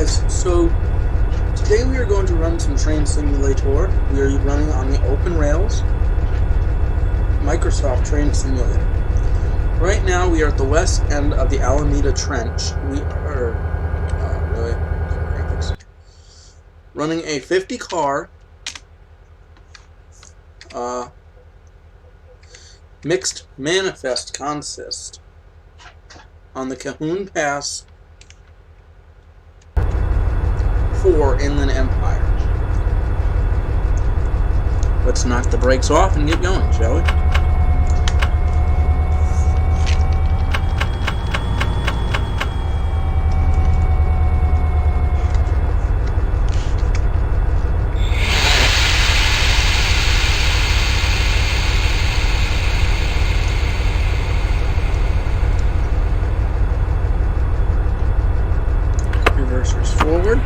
guys, so today we are going to run some train simulator. We are running on the Open Rails Microsoft Train Simulator. Right now we are at the west end of the Alameda Trench. We are running a 50 car mixed manifest consist on the Cajuan Pass for Inland Empire. Let's knock the brakes off and get going, shall we? Reversers forward.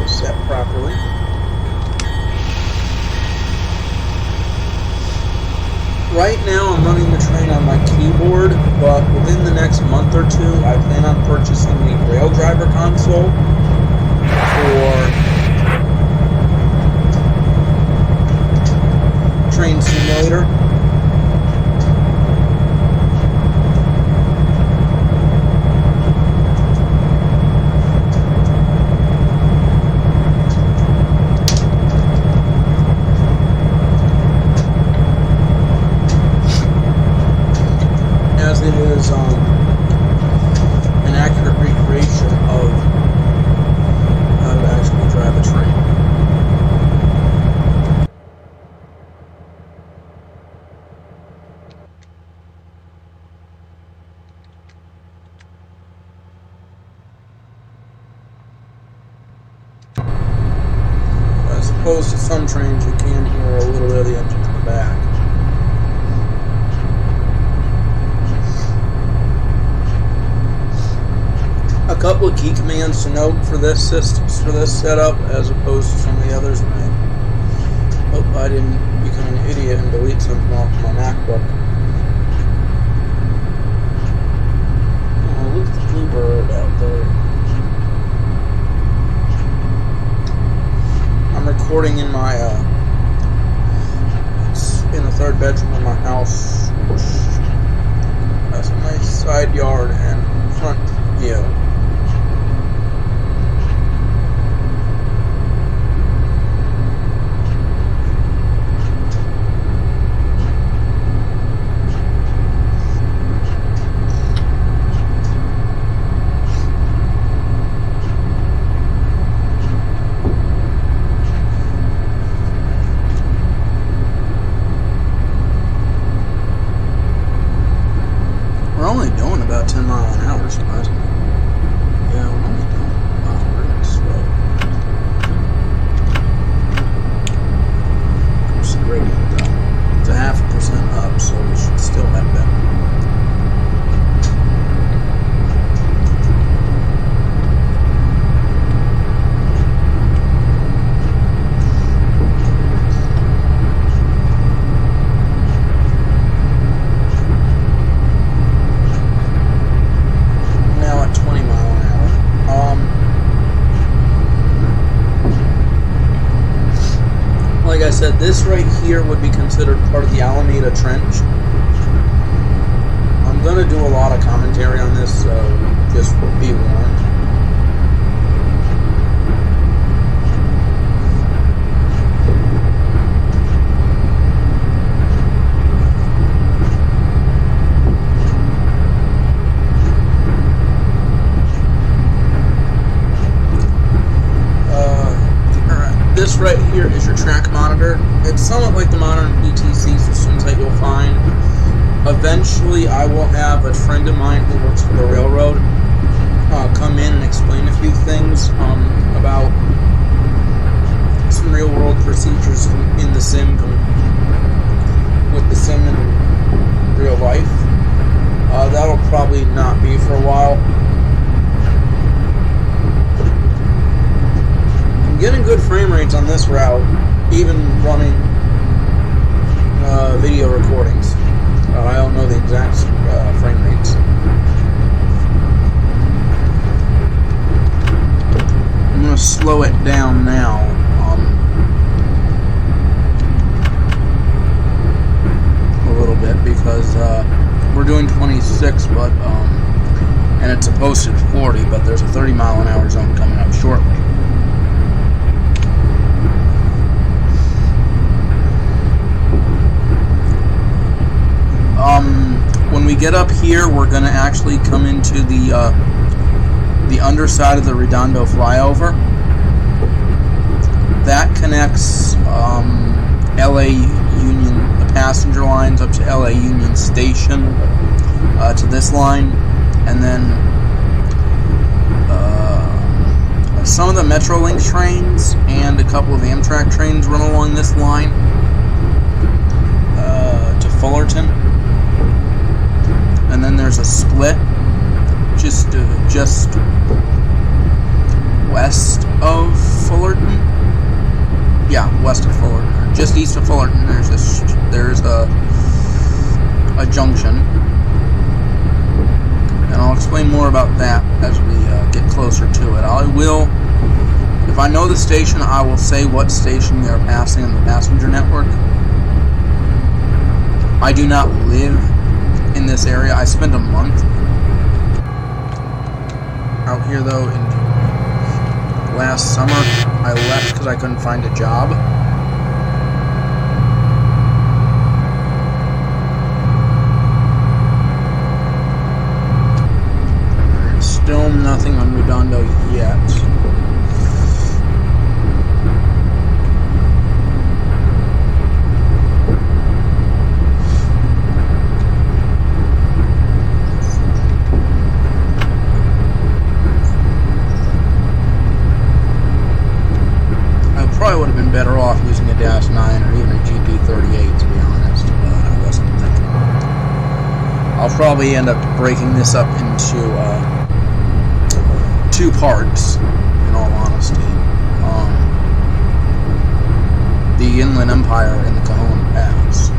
Set properly. Right now I'm running the train on my keyboard, but within the next month or two I plan on purchasing the rail driver console for Train Simulator. It is an accurate recreation of how to actually drive a train. As opposed to some trains, you can hear a little bit of the engine in the back. A couple of key commands to note for this system, for this setup, as opposed to some of the others. And I hope I didn't become an idiot and delete something off my MacBook. Oh, look at the blue bird out there. I'm recording in my in the third bedroom of my house, which has a nice side yard and front view. We're only doing about 10 miles an hour, surprisingly. Yeah, we're only doing, wow, we're going slow. Of course, the gradient though. It's a 0.5% up, so we should still have that. Like I said, this right here would be considered part of the Alameda Trench. I'm going to do a lot of commentary on this, so just be warned. This right here is your track monitor. It's somewhat like the modern PTC systems that you'll find. Eventually, I will have a friend of mine who works for the railroad come in and explain a few things about some real-world procedures in the sim with the sim in real life. That'll probably not be for a while. I'm getting good frame rates on this route, even running video recordings. I don't know the exact frame rates. I'm going to slow it down now. A little bit because we're doing 26, but and it's a posted 40, but there's a 30-mile-an-hour zone coming up shortly. When we get up here, we're going to actually come into the underside of the Redondo flyover. That connects LA Union, the passenger lines up to LA Union Station to this line, and then some of the Metrolink trains and a couple of Amtrak trains run along this line to Fullerton. And then there's a split just west of Fullerton. Yeah, west of Fullerton. Just east of Fullerton, there's a junction. And I'll explain more about that as we get closer to it. I will, if I know the station, I will say what station we are passing on the passenger network. I do not live in this area. I spent a month out here though in last summer. I left because I couldn't find a job. Still nothing on Redondo yet. Better off using a -9 or even a GP38, to be honest, but I wasn't thinking. I'll probably end up breaking this up into 2 parts, in all honesty. The Inland Empire and the Cajuan Pass.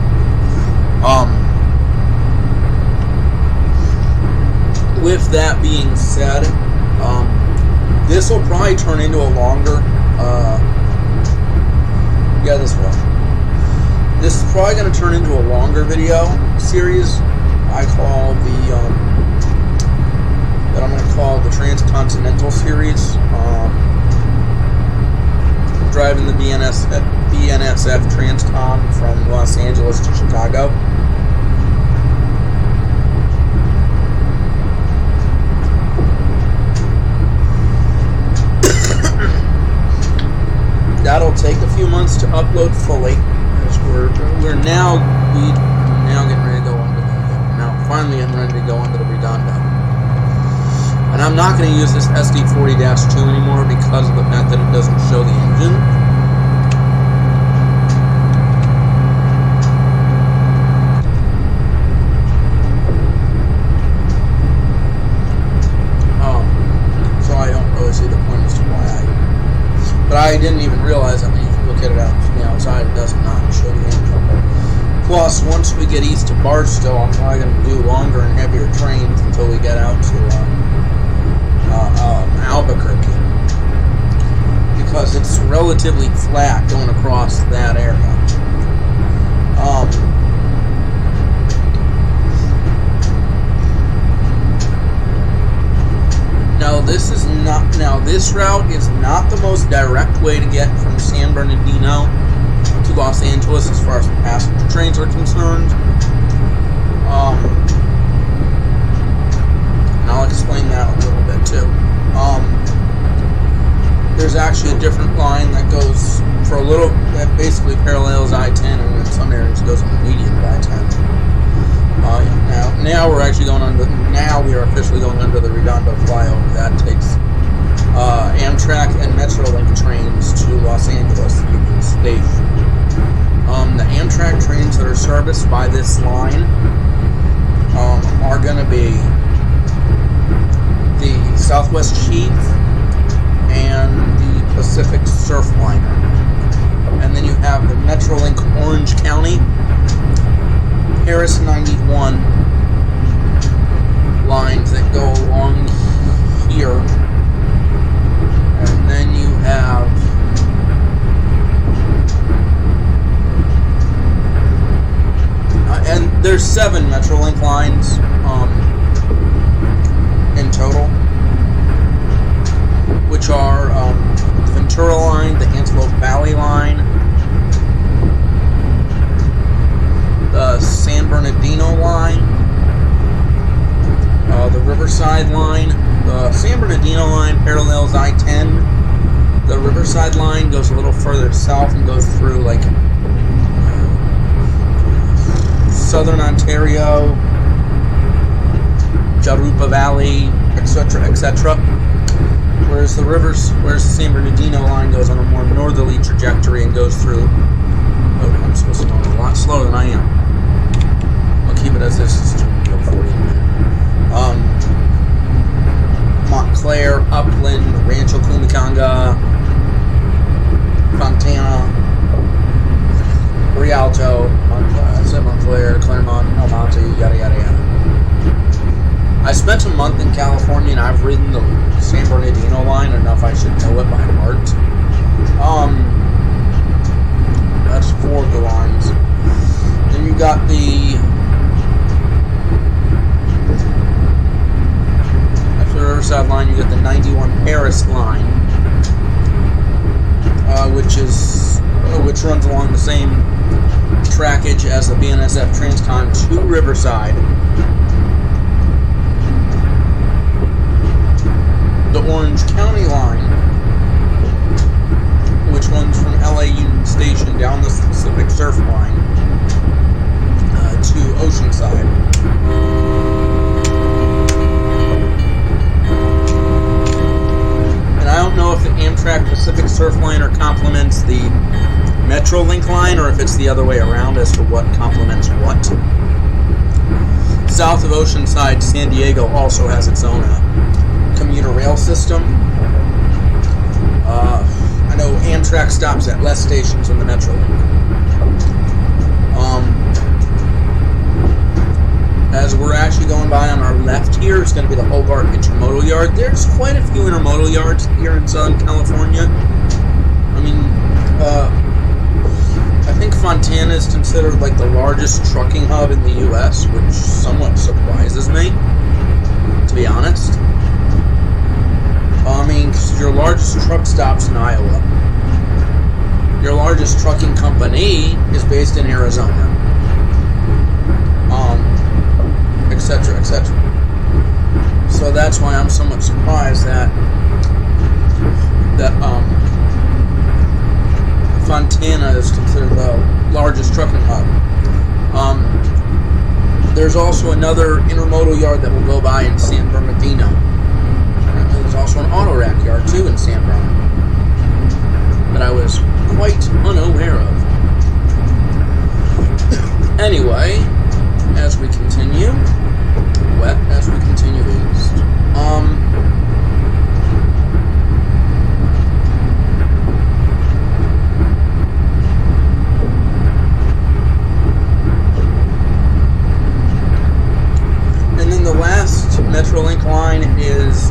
With that being said, this will probably turn into a longer yeah, this one. This is probably going to turn into a longer video series. I call that I'm going to call the Transcontinental series. Driving the BNSF Transcon from Los Angeles to Chicago. That'll take a few months to upload fully, as we're now getting ready to go onto finally getting ready to go onto the Redondo. And I'm not going to use this SD40-2 anymore because of the fact that it doesn't show the engine. So I don't really see the point as to why but I didn't even realize that when you look at it out from the outside, it does not show the engine. Plus, once we get east to Barstow, I'm probably going to do longer and heavier trains until we get out to Albuquerque. Because it's relatively flat going across that area. This route is not the most direct way to get from San Bernardino to Los Angeles as far as the passenger trains are concerned. And I'll explain that a little bit too. There's actually a different line that goes for a little, that basically parallels I-10, and in some areas goes on the median of I-10. Now we're actually going under. Now we are officially going under the Redondo flyover. That takes Amtrak and Metrolink trains to Los Angeles Union Station. The Amtrak trains that are serviced by this line are going to be the Southwest Chief and the Pacific Surfliner. And then you have the Metrolink Orange County, Paris 91 lines that go along here. And then you have and there's 7 Metrolink lines in total, which are the Ventura line, the Antelope Valley line, the San Bernardino line, the Riverside line. The San Bernardino line parallels I-10. The Riverside line goes a little further south and goes through like Southern Ontario, Jarupa Valley, etc., etc. Whereas the San Bernardino line goes on a more northerly trajectory and goes through. Oh, I'm supposed to go a lot slower than I am. I'll keep it as this. It's 40 minutes. Montclair, Upland, Rancho Cucamonga, Fontana, Rialto, Montclair, Claremont, El Monte, yada yada yada. I spent a month in California and I've ridden the San Bernardino line enough I should know it by heart. That's 4 of the lines. Then you got the Riverside line, you get the 91 Paris line, which runs along the same trackage as the BNSF Transcon to Riverside. The Orange County line, which runs from LA Union Station down the Pacific Surf line to Oceanside. I don't know if the Amtrak Pacific Surfliner complements the Metrolink line or if it's the other way around as to what complements what. South of Oceanside, San Diego also has its own commuter rail system. I know Amtrak stops at less stations than the Metrolink. As we're actually going by on our left here, it's going to be the Hobart Intermodal Yard. There's quite a few intermodal yards here in Southern California. I mean, I think Fontana is considered like the largest trucking hub in the U.S., which somewhat surprises me, to be honest. I mean, 'cause your largest truck stop's in Iowa. Your largest trucking company is based in Arizona. Etc., etc. So that's why I'm somewhat surprised that Fontana is considered the largest trucking hub. There's also another intermodal yard that will go by in San Bernardino. There's also an auto rack yard too in San Bernardino that I was quite unaware of. Anyway, as we continue east. And then the last Metrolink line is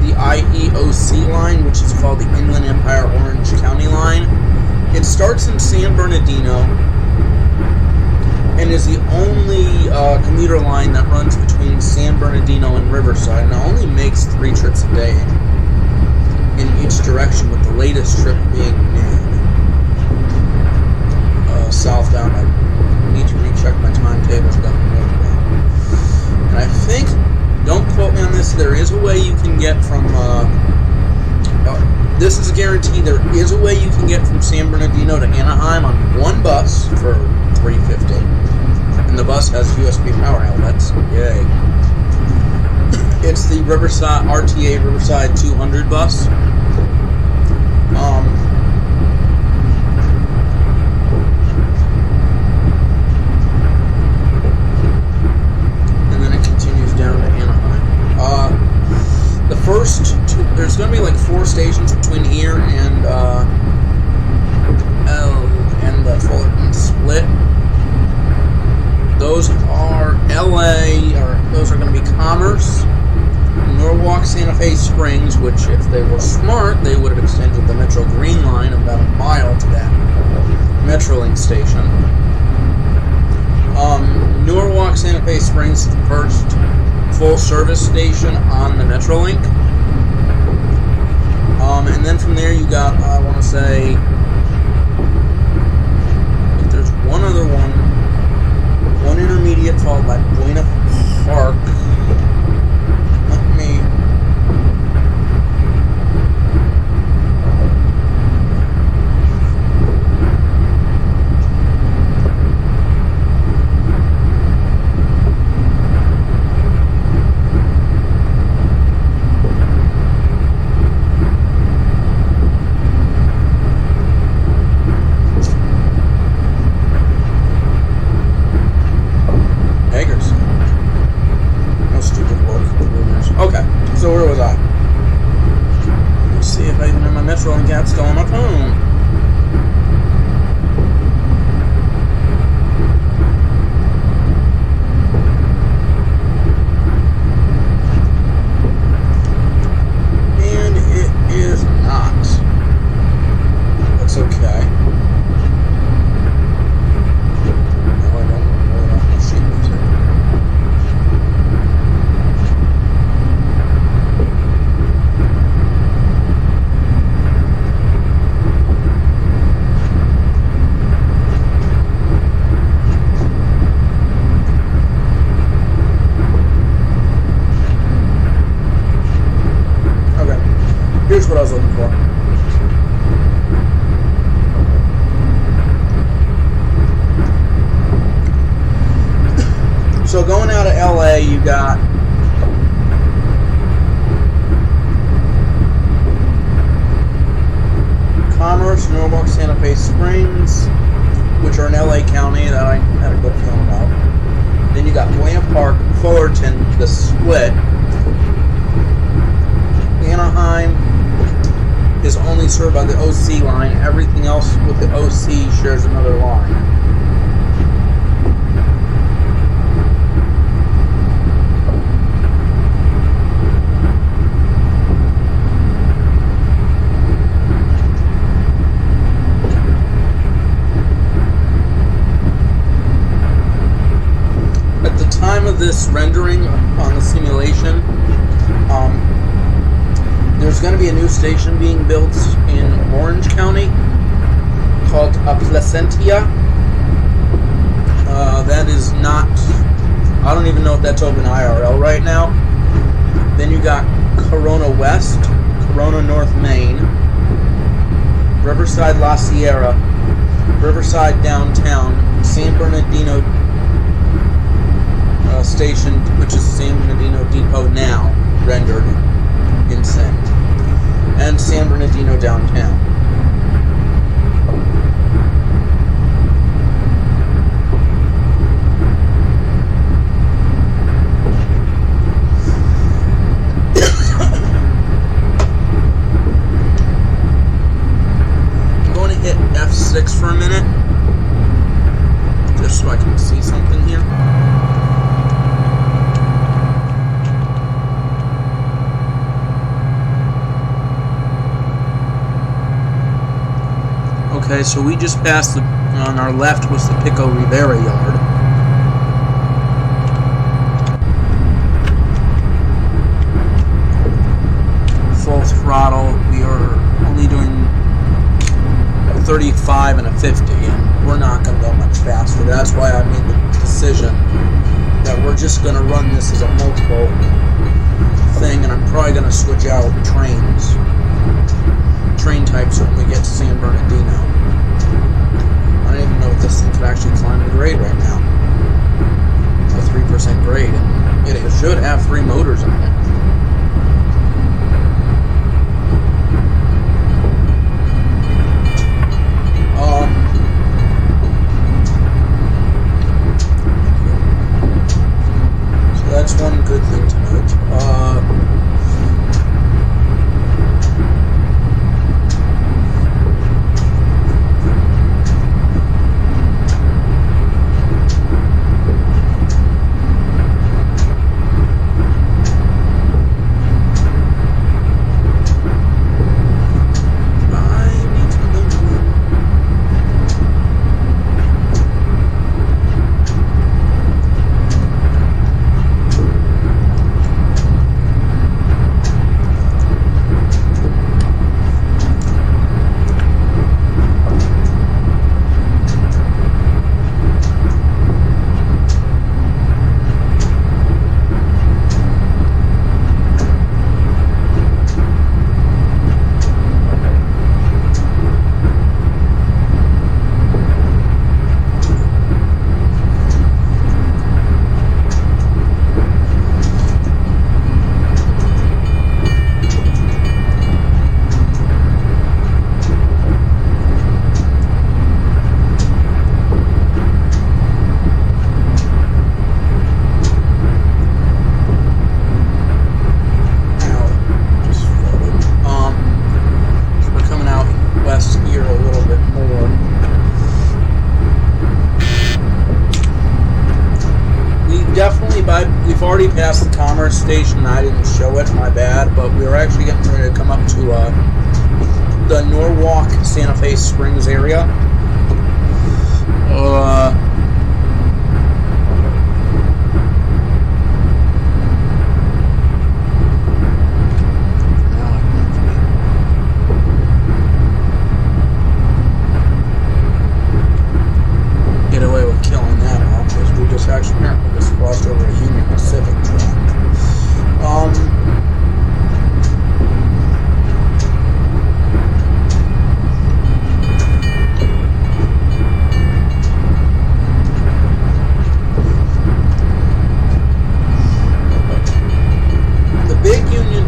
the IEOC line, which is called the Inland Empire Orange County line. It starts in San Bernardino and is the only commuter line that runs between San Bernardino and Riverside, and it only makes 3 trips a day in each direction, with the latest trip being noon. Southbound. I need to recheck my timetable. And I think, don't quote me on this, there is a way you can get from, this is a guarantee, there is a way you can get from San Bernardino to Anaheim on one bus for $3.50. And the bus has USB power outlets. Yay. It's the Riverside RTA Riverside 200 bus. there's going to be like 4 stations between here and the Fullerton split. Those are LA, or those are going to be Commerce, Norwalk, Santa Fe Springs, which if they were smart, they would have extended the Metro Green Line about a mile to that Metrolink station. Norwalk, Santa Fe Springs is the first full service station on the Metrolink. And then from there you got, I want to say, if there's one other one intermediate followed by Buena Park. Let me... So where was I? Let's see if I even have my Metrolink app still on my phone. And it is not. That's okay. No, I don't really want my sheet music. Here's what I was looking for. So going out of LA, you got Commerce, Norwalk, Santa Fe Springs, which are in LA County that I had a good feeling about. Then you got Buena Park, Fullerton, the split. Anaheim is only served by the OC line. Everything else with the OC shares another line. At the time of this rendering on the simulation, there's going to be a new station being built in Orange County called Placentia. That is not, I don't even know if that's open IRL right now. Then you got Corona West, Corona North Main, Riverside La Sierra, Riverside Downtown, San Bernardino Station, which is San Bernardino Depot now, rendered in Sin, and San Bernardino Downtown. I'm going to hit F6 for a minute, just so I can see something here. Okay, so we just passed the, on our left was the Pico Rivera yard. Full throttle, we are only doing 35 and a 50, and we're not going to go much faster. That's why I made the decision that we're just going to run this as a multiple thing, and I'm probably going to switch out train types when we get to San Bernardino. I don't even know if this thing could actually climb the grade right now. A 3% grade, and it should have 3 motors on it. So that's one good thing to note. already past the Commerce Station, and I didn't show it, my bad, but we were actually getting ready to come up to the Norwalk Santa Fe Springs area. Get away with killing that off, because we just actually just crossed over a Union Pacific track.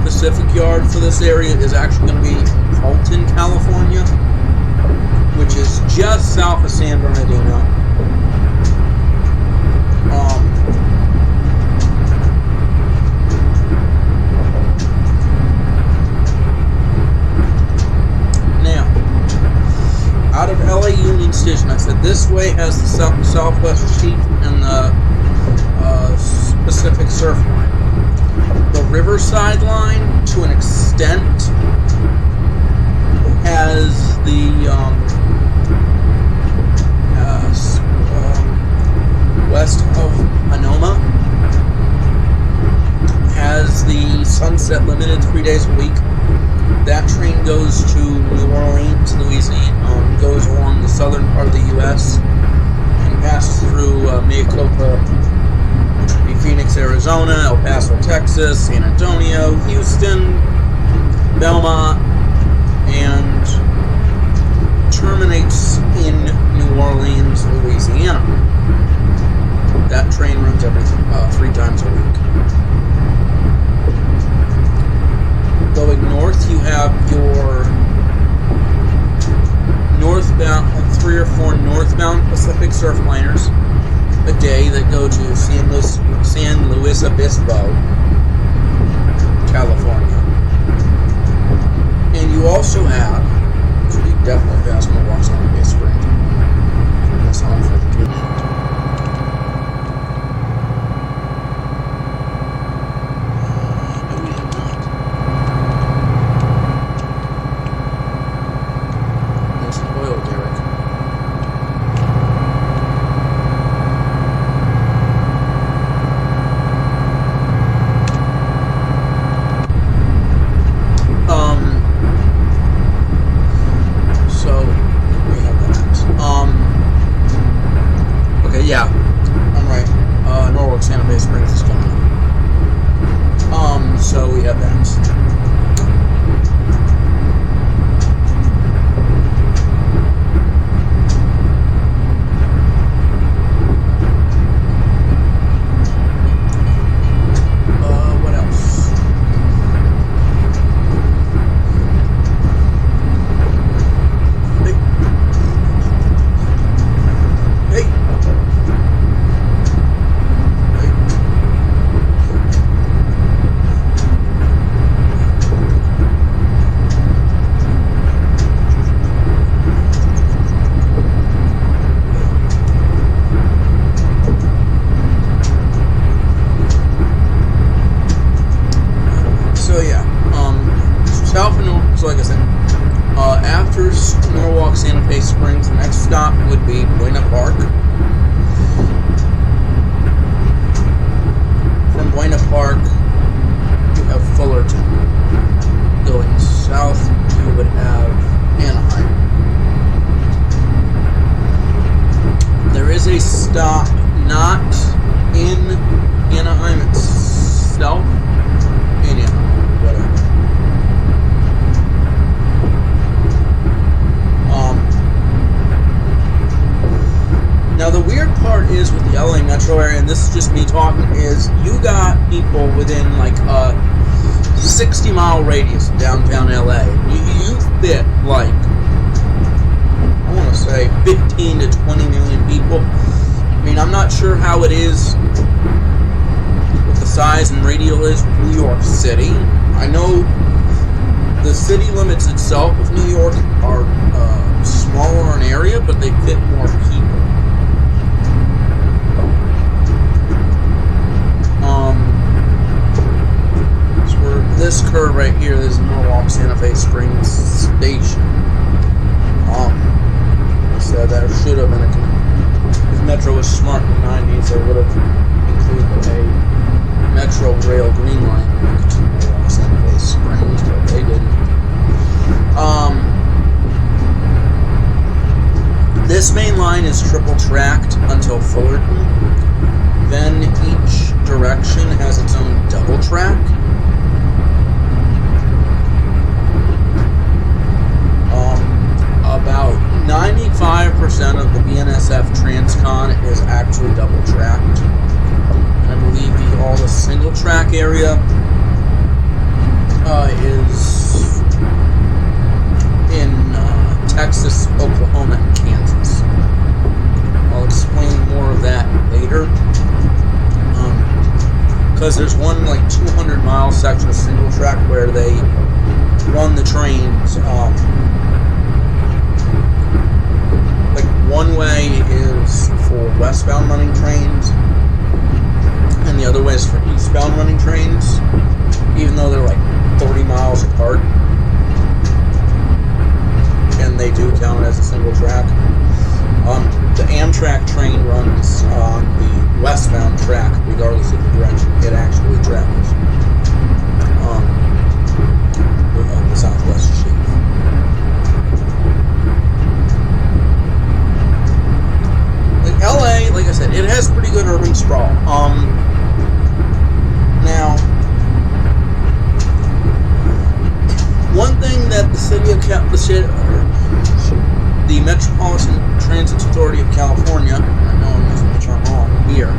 Pacific yard for this area is actually going to be in Colton, California, which is just south of San Bernardino. Now, out of LA Union Station, I said this way has the Southwest Sheep and the Pacific Surf Line. The Riverside line, to an extent, has the west of Sonoma, has the Sunset Limited 3 days a week. That train goes to New Orleans, Louisiana, goes along the southern part of the U.S. and passes through Maricopa, Phoenix, Arizona, El Paso, Texas, San Antonio, Houston, Belmont, and terminates in New Orleans, Louisiana. That train runs every 3 times a week. Going north, you have your northbound, 3 or 4 northbound Pacific Surfliners a day that go to San Luis Obispo, California. And you also have, which we definitely pass Milwaukee's on the base spring. Turn this on for the and this is just me talking, is you got people within like a 60-mile radius of downtown LA. You fit like, I want to say 15 to 20 million people. I mean, I'm not sure how it is, what the size and radius is of New York City. I know the city limits itself of New York are smaller in area, but they fit more people. this curve right here is Norwalk Santa Fe Springs Station. So there should have been if Metro was smart in the 90s, they would have included a Metro Rail Green Line link to Norwalk Santa Fe Springs, but they didn't. This main line is triple tracked until Fullerton. Then each direction has its own double track. About 95% of the BNSF Transcon is actually double tracked. I believe all the single track area is in Texas, Oklahoma, and Kansas. I'll explain more of that later. Because there's one like 200-mile section of single track where they run the trains. Like one way is for westbound running trains, and the other way is for eastbound running trains, even though they're like 30 miles apart. And they do count as a single track. The Amtrak train runs on the westbound track, regardless of the direction it actually travels. The Southwest Chief. Like LA, like I said, it has pretty good urban sprawl. Now, one thing that the Metropolitan Transit Authority of California, I know I'm using the term wrong here,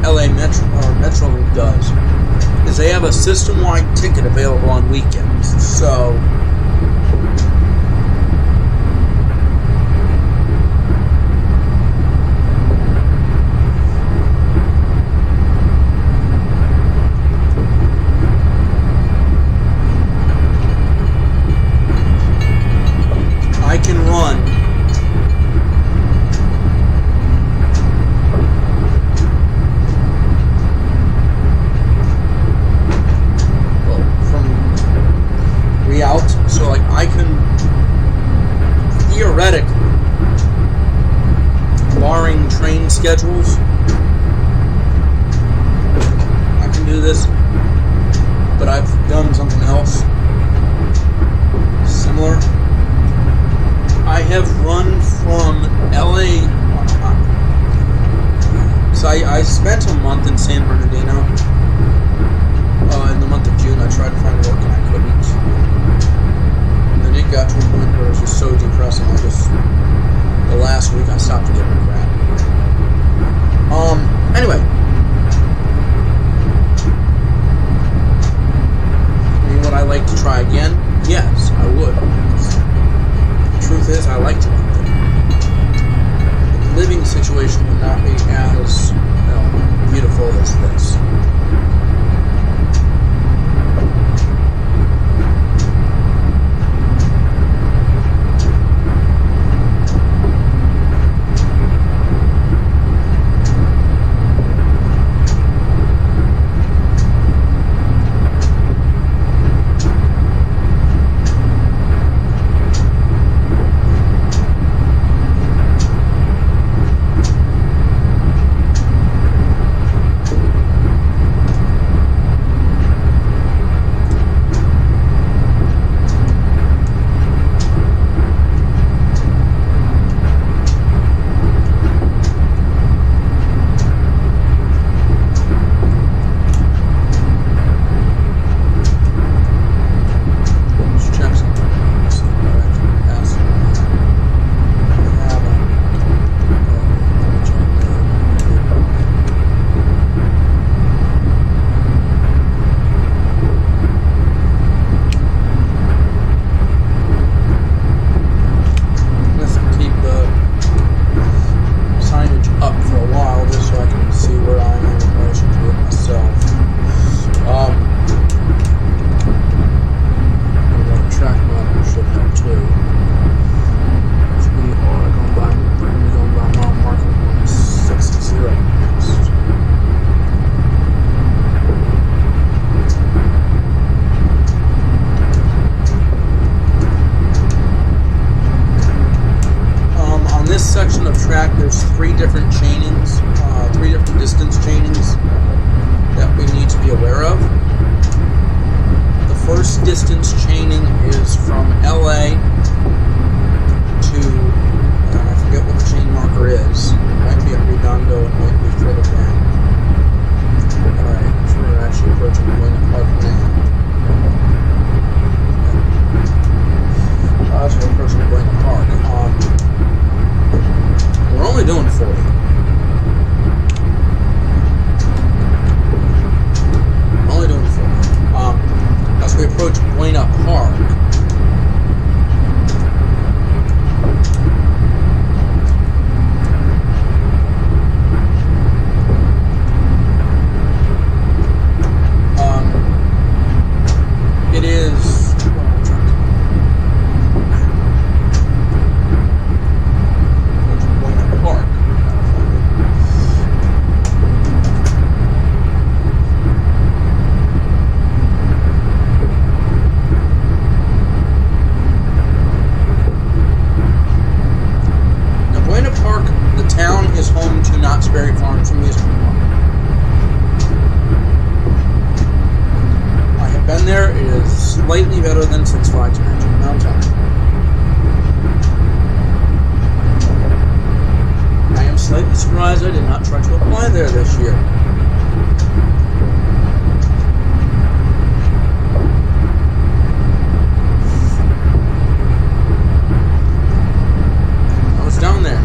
LA Metrolink does, is they have a system-wide ticket available on weekends. So I can run from Rialto, so like I can theoretically, barring train schedules, I can do this, but I've done something else similar. I have run from LA. So I spent a month in San Bernardino. In the month of June, I tried to find work and I couldn't. And then it got to a point where it was just so depressing. The last week I stopped giving a crap. Anyway. I mean, would I like to try again? Yes, I would. Truth is, I like to live there. The living situation would not be as beautiful as this. track, there's 3 different chainings, 3 different distance chainings that we need to be aware of. The first distance chaining is from LA to, I forget what the chain marker is. It might be at Redondo, it might be further down. Alright, so we're actually approaching Buena Park now. So we're approaching Buena Park. We're only doing 40. We're only doing 40. As we approach Buena Park, it is slightly better than Six Flags Magic Mountain. I am slightly surprised I did not try to apply there this year. I was down there.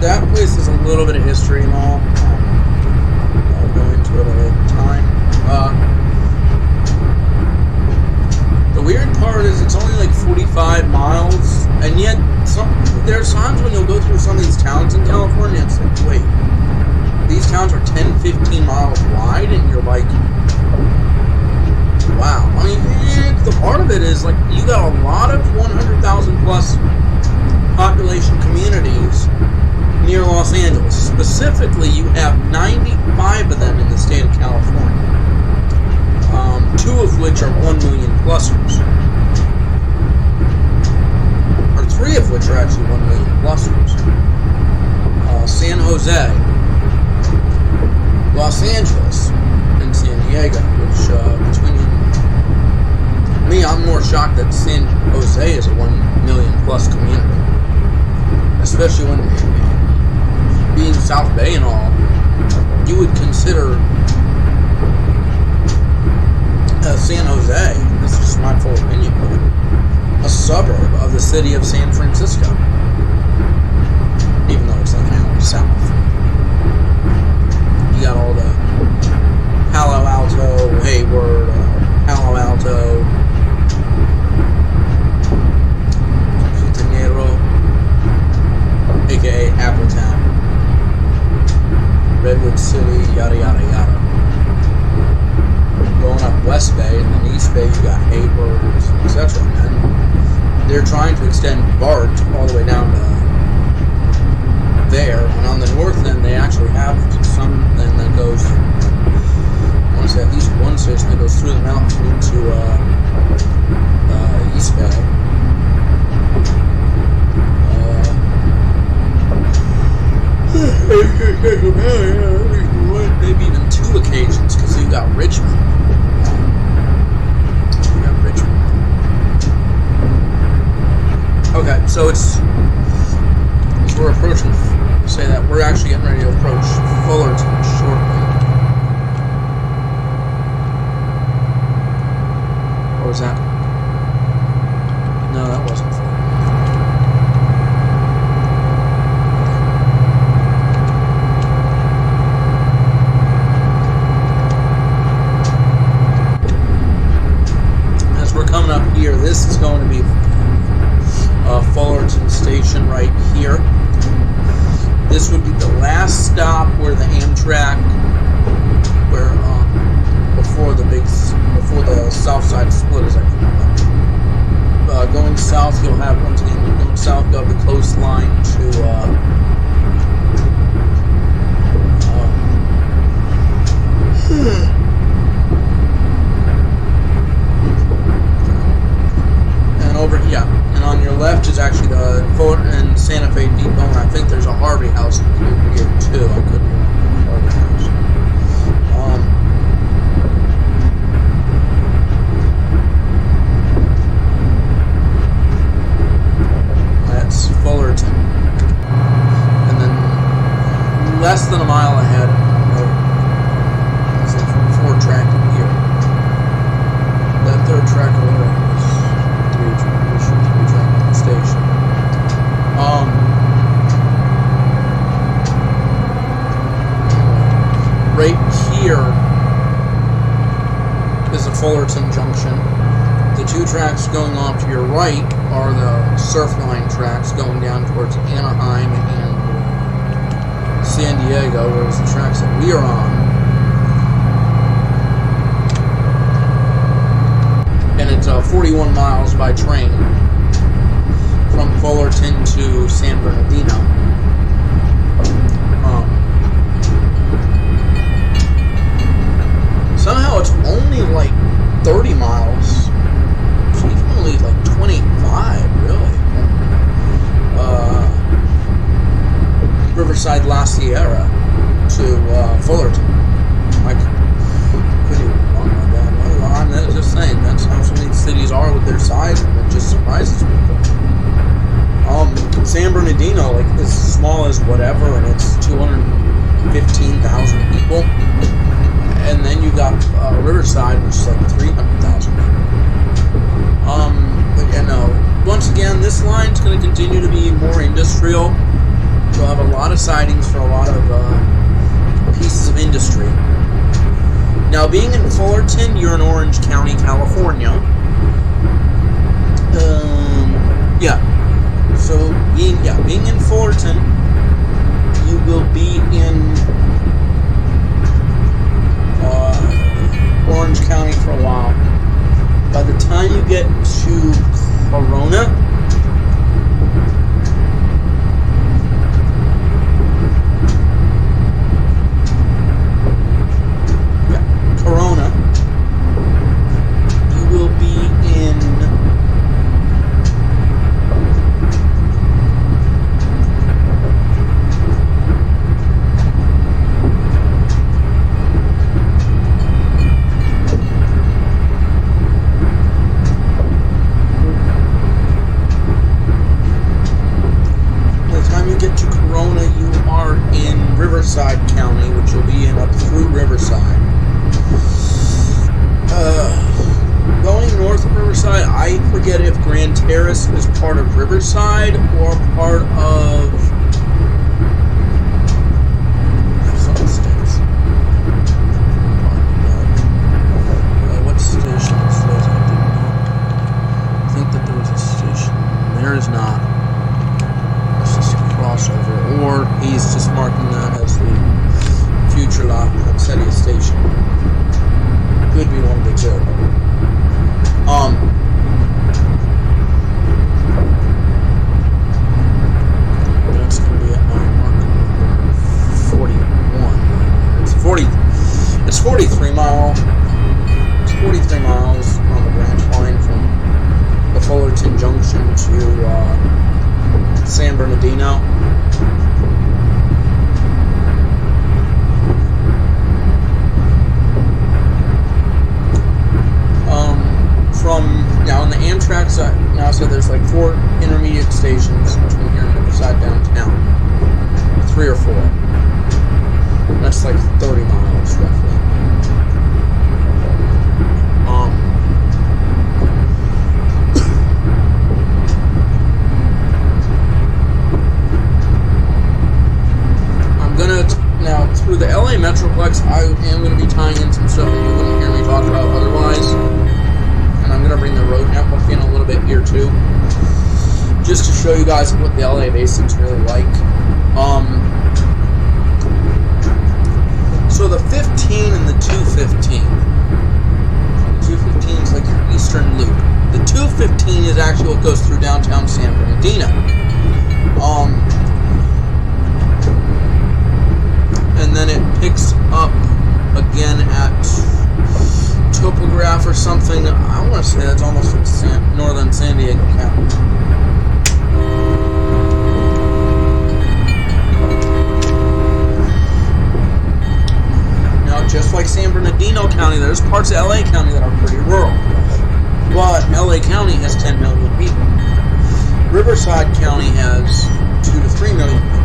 That place is a little bit of history and all. I'll go into it at a time. The weird part is it's only like 45 miles, and yet there's times when you'll go through some of these towns in California, it's like, wait, these towns are 10, 15 miles wide, and you're like, wow. I mean, the part of it is, like, you got a lot of 100,000 plus population communities near Los Angeles. Specifically, you have 95 of them in the state of California, 2 of which are 1 million plusers, or 3 of which are actually 1 million plusers. San Jose, Los Angeles, and San Diego, which between me, I'm more shocked that San Jose is a 1 million plus community, especially when being South Bay and all, you would consider San Jose, this is just my full opinion, a suburb of the city of San Francisco, even though it's like an hour south. You got all the Palo Alto, Hayward, Palo Alto, Quintanero, aka Appletown, Redwood City, yada yada yada. Going up West Bay and then East Bay, you got Hayward, etc. And then they're trying to extend BART all the way down to there, and on the north end they actually have something that goes, I want to say at least one station that goes through the mountains into East Bay. Maybe even two occasions, because you got Richmond. Okay, so as we're approaching, say that we're actually getting ready to approach Fullerton shortly. Or was that? No, that wasn't Fullerton. As we're coming up here, this is going to be Fullerton Station right here. This would be the last stop where the Amtrak, where before the south side split, as I call it. Going south, you'll have once again going south, you'll have the coastline to and over and on your left is actually the Fullerton and Santa Fe Depot, and I think there's a Harvey House included here too. I could be wrong. Harvey House. That's Fullerton, and then less than a mile ahead, is the 4-track here. That 3rd track over there is 3-track station. Right here is the Fullerton Junction. The 2 tracks going off to your right are the Surfline tracks going down towards Anaheim and San Diego, whereas the tracks that we are on, and it's 41 miles by train from Fullerton to San Bernardino. Somehow it's only like 30 miles. It's even only like 25, really. Riverside La Sierra to Fullerton. I couldn't even wrong about that. Well, I'm just saying, that's how some of these cities are with their size, and it just surprises people. San Bernardino, like, as small as whatever, and it's 215,000 people. And then you got Riverside, which is like 300,000 people. But yeah, no. Once again, this line's going to continue to be more industrial. You'll have a lot of sidings for a lot of pieces of industry. Now, being in Fullerton, you're in Orange County, California. So being in Fullerton, you will be in Orange County for a while. By the time you get to Corona, you will be in Riverside County, which you'll be in up through Riverside. Going north of Riverside, I forget if Grand Terrace is part of Riverside or part of some states. What station is this? I didn't know. I think that there was a station. There is not. It's just a crossover, or he's just marking that as the future lot of Setia Station. Could be one of the two. That's going to be at 9 mark. San Bernardino. Now on the Amtrak side, now so there's like 4 intermediate stations between here and Riverside downtown. 3 or 4. That's like 30 miles roughly. I'm gonna now through the LA Metroplex. I am gonna be tying in some stuff that you wouldn't hear me talk about otherwise. And I'm going to bring the road network in a little bit here too, just to show you guys what the LA Basin's really like. So the 15 and the 215. The 215 is like your eastern loop. The 215 is actually what goes through downtown San Bernardino. And then it picks up again at Topograph or something. I want to say that's almost in northern San Diego County. Now, just like San Bernardino County, there's parts of LA County that are pretty rural. But LA County has 10 million people. Riverside County has 2 to 3 million people.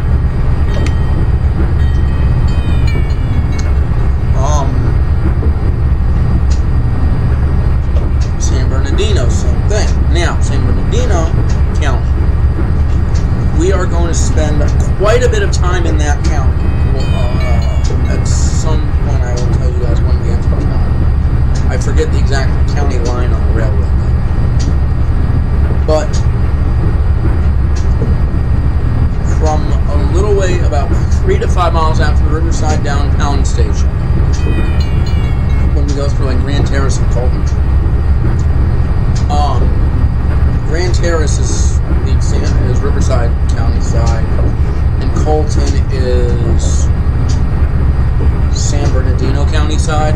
San Bernardino, same thing. Now, San Bernardino County, we are going to spend quite a bit of time in that county. At some point, I will tell you guys when we enter the county. I forget the exact county line on the railroad now. But from a little way, about 3 to 5 miles after the Riverside downtown station, when we go through like Grand Terrace and Colton. Grand Terrace is Riverside County side, and Colton is San Bernardino County side.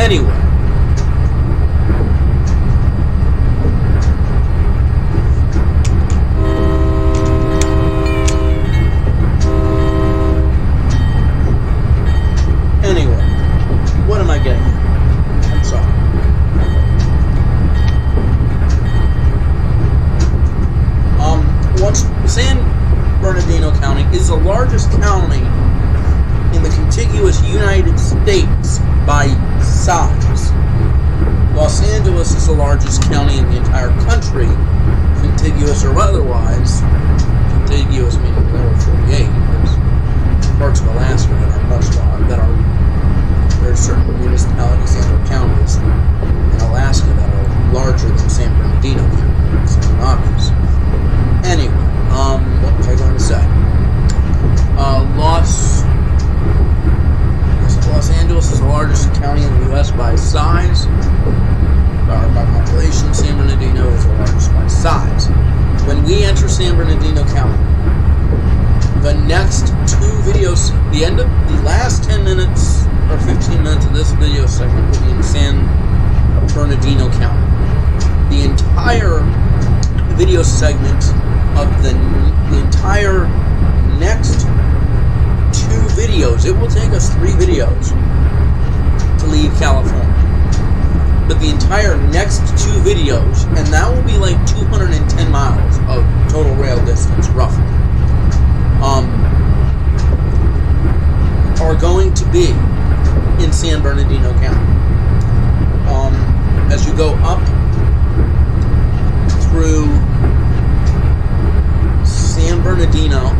Anyway. What am I getting at? I'm sorry. San Bernardino County is the largest county in the contiguous United States by size. Los Angeles is the largest county in the entire country, contiguous or otherwise. Contiguous meaning lower 48. There's parts of Alaska that are much larger, there are certain municipalities and counties in Alaska that are larger than San Bernardino County. It's obvious. Anyway, what was I going to say? Los Angeles is the largest county in the U.S. by size. By population, San Bernardino is the largest by size. When we enter San Bernardino County, the next 2 videos, the last 10 minutes or 15 minutes of this video segment will be in San Bernardino County. The entire video segment of the entire next 2 videos, it will take us 3 videos to leave California. But the entire next 2 videos, and that will be like 210 miles of total rail distance, roughly, are going to be in San Bernardino County. As you go up through San Bernardino,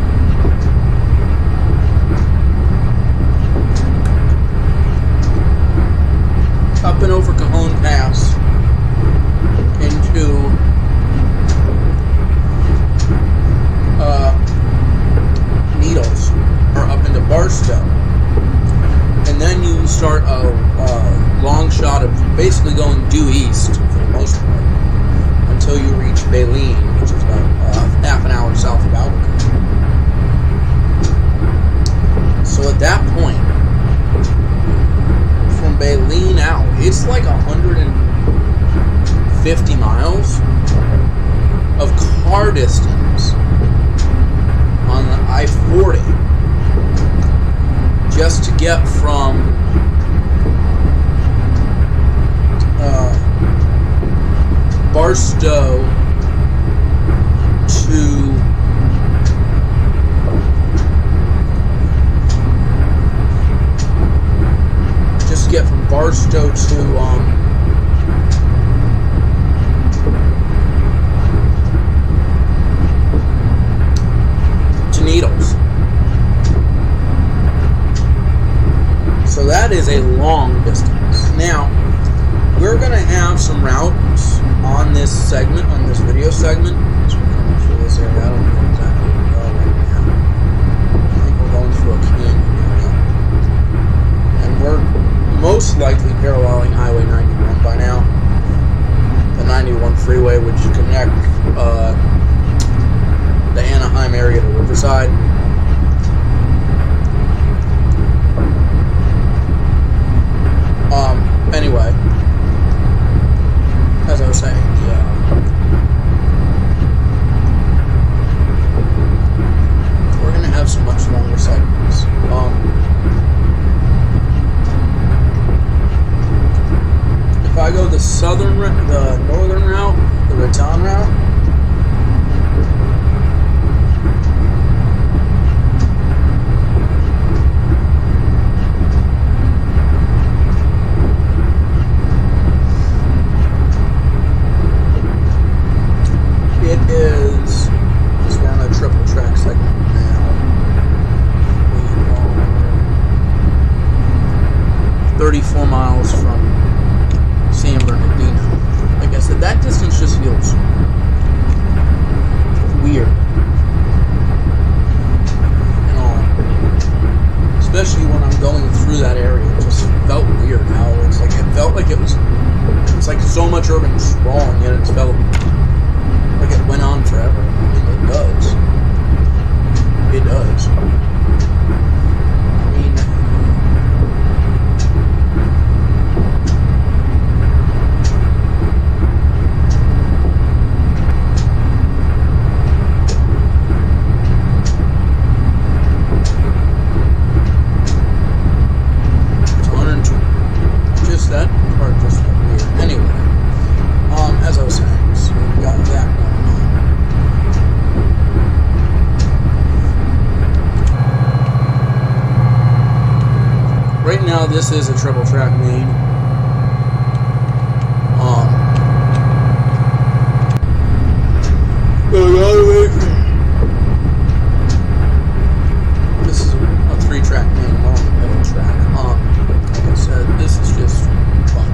up and over Cajuan Pass into Needles, or up into Barstow, and then you start a long shot of basically going due east for the most part until you reach Baleen. I-40 just to get from Barstow to Barstow to Needles. So that is a long distance. Now, we're going to have some routes on this segment, on this video segment. So we're coming through this area. I don't know exactly where we are right now. I think we're going through a canyon area. And we're most likely paralleling Highway 91 by now. The 91 freeway, which connect the Anaheim area to Riverside. Anyway, as I was saying, we're going to have some much longer segments. If I go the northern route, the Raton route, because we're on a triple track segment now. We are 34 miles from San Bernardino. Like I said, that distance just feels weird. And all. Especially when I'm going through that area. It just felt weird how it's like, it felt like it was like so much urban sprawl, and yet it felt like it went on forever. I mean, it does. It does. I mean, it's 120. Just that part just felt weird. Anyway, as I was saying, so we got that going. Right now, this is a triple track main. This is a 3-track main along the middle track. Like I said, this is just fun.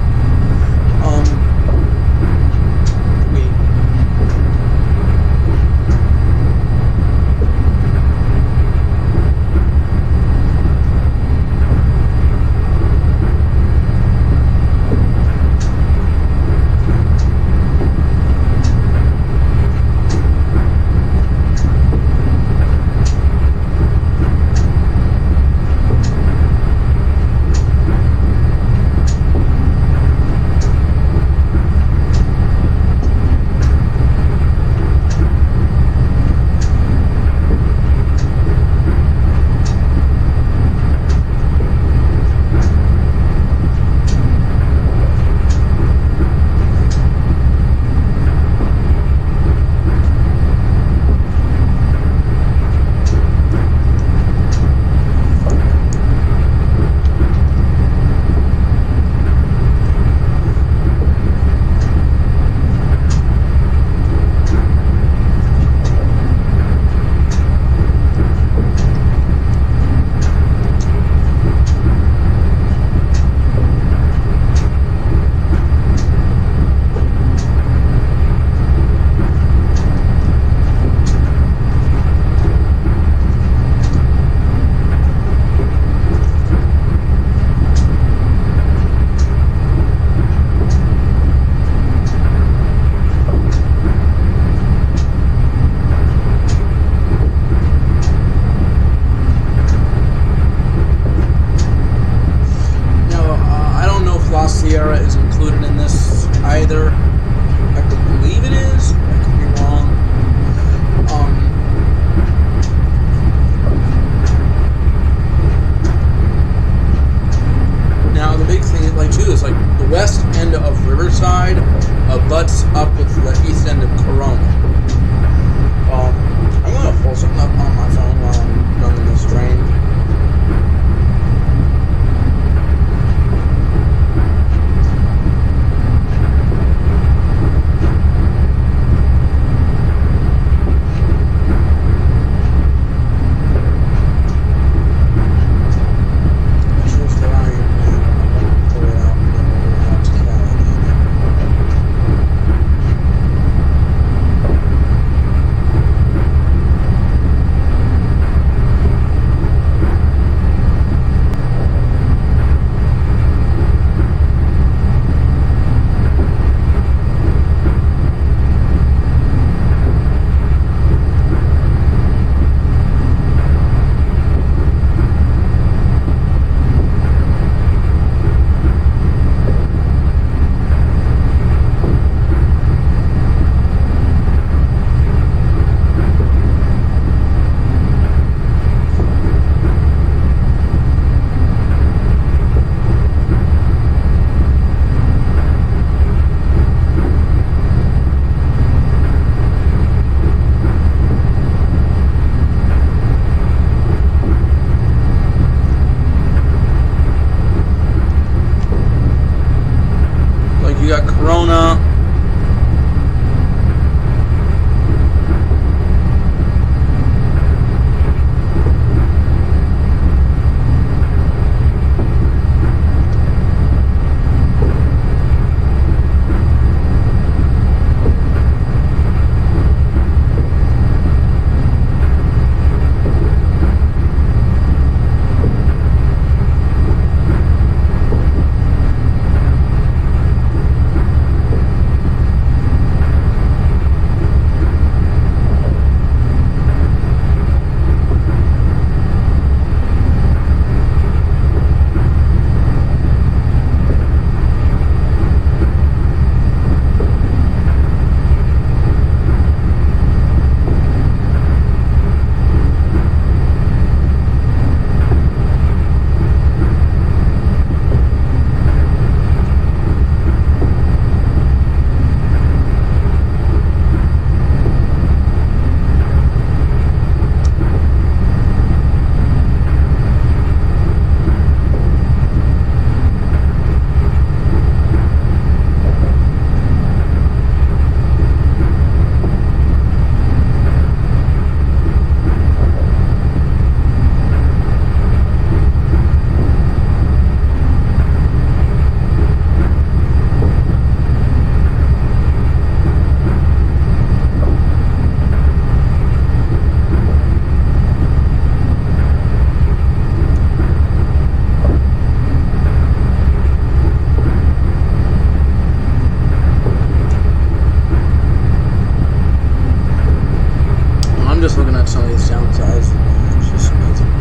just looking at some of these downsides. It's just amazing.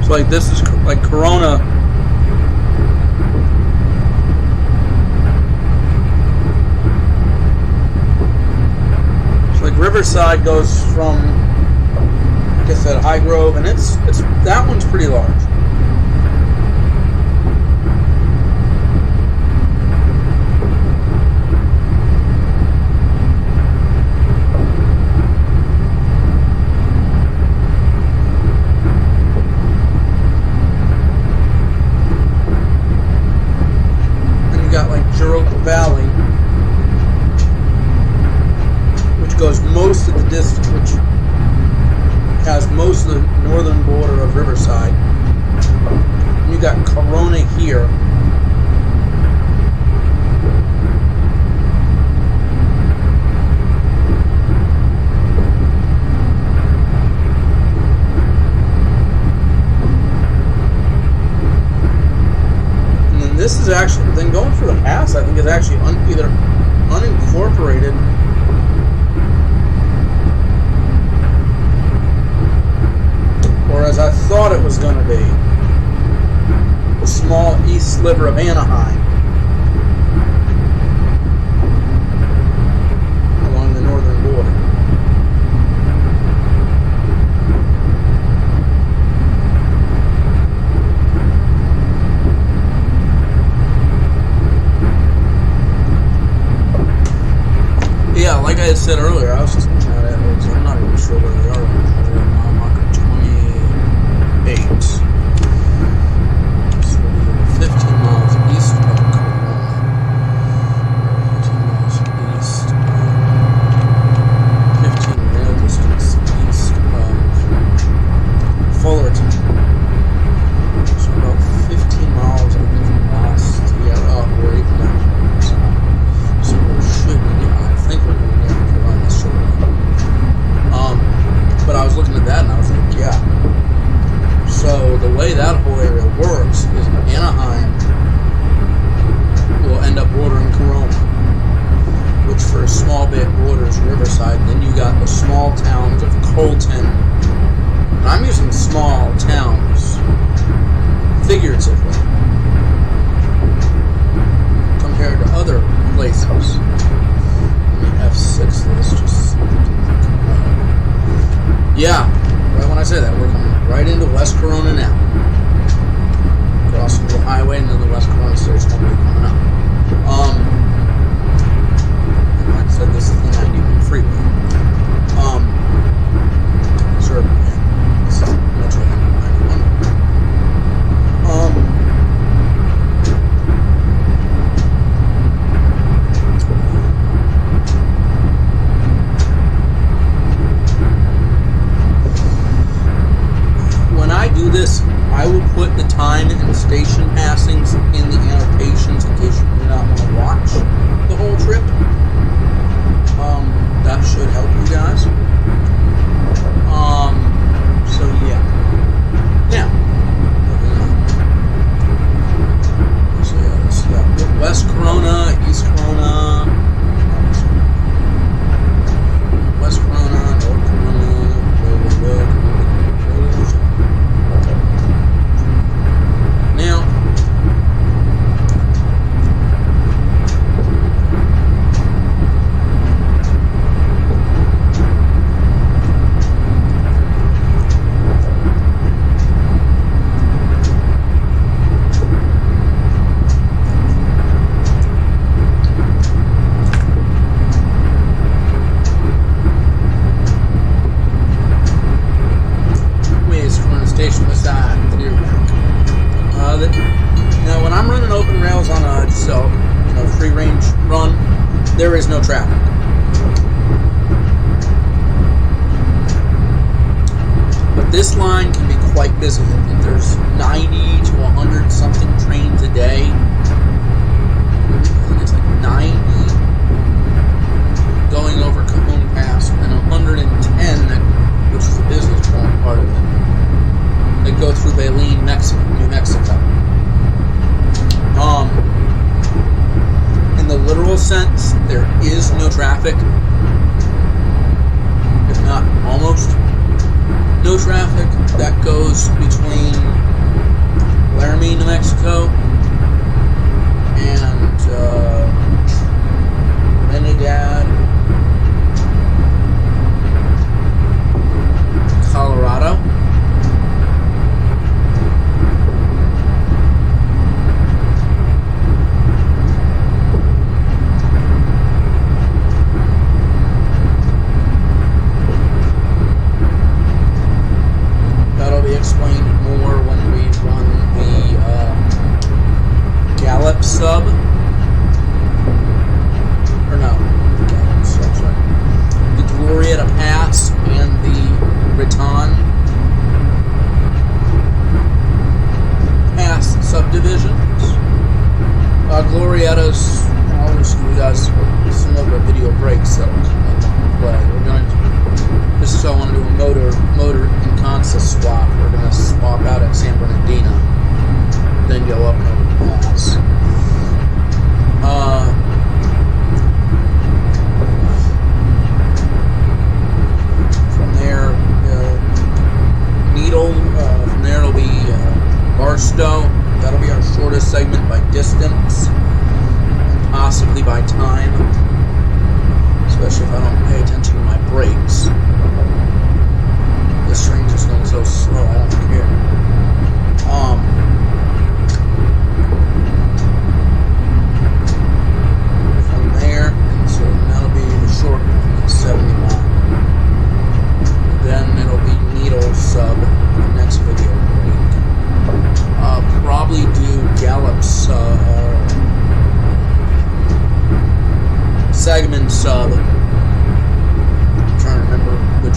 So like this is like Corona. So like Riverside goes from, like I said, High Grove, and it's that one's pretty large. Valley, which goes most of the distance, which has most of the northern border of Riverside. And you got Corona here. This is actually, then going for the pass, I think is actually either unincorporated or, as I thought it was going to be, the small east sliver of Anaheim along the northern border. Yeah, like I had said earlier, I was just looking at it. I'm not even sure where they are right now. Mile marker 28. So we're 15 miles east of Cajuan. 15 miles east of 15 rail distance east of Fullerton. So about 15 miles, I think, from last year. We're even down here. So we should be, I think we're going to be able to run this shortly. But I was looking at that and I was like, yeah. So the way that whole area works is Anaheim will end up bordering Corona, which for a small bit borders Riverside. Then you got the small towns of Colton. And I'm using small towns figuratively compared to other places. F6, let's just yeah, right when I say that, we're coming right into West Corona now. Crossing the highway into the West Corona Station will be coming up. And like I said, this is the 91 freeway. Sure, yeah, this is Metro 91. This, I will put the time and station passings in the annotations in case you do not want to watch the whole trip. That should help you guys. So yeah. Now, so yeah, this got West Corona, East Corona, West Corona, North Corona, Now, where's Corona Station beside Clear Back? Now, when I'm running open rails on a free range run, there is no traffic. But this line can be quite busy. I think there's 90 to 100 something trains a day. I think it's like 90 going over Cajuan Pass and 110 which is the business part of it. They go through Baleen, New Mexico. In the literal sense, there is no traffic. If not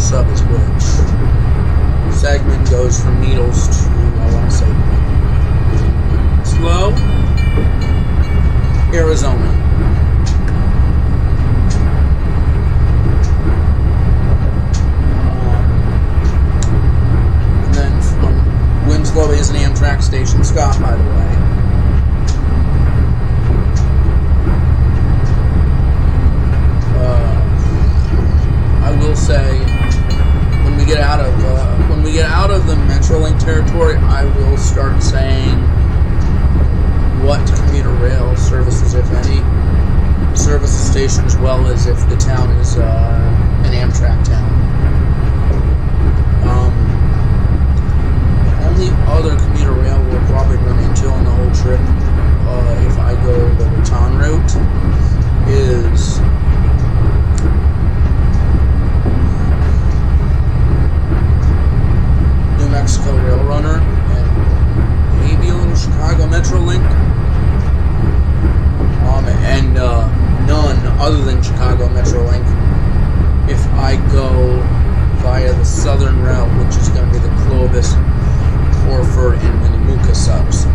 sub is which. Segment goes from Needles to, I want to say, Slow, Arizona. And then from Winslow is an Amtrak station, Scott, by the way. I will say, when we get out of the Metrolink territory, I will start saying what commuter rail services, if any, service the station, as well as if the town is an Amtrak town. The only other commuter rail we'll probably run into on the whole trip, if I go the Raton route, is New Mexico Rail Runner and maybe a little Chicago Metrolink, and none other than Chicago Metrolink if I go via the southern route, which is going to be the Clovis, Orford, and Winnemucca subs.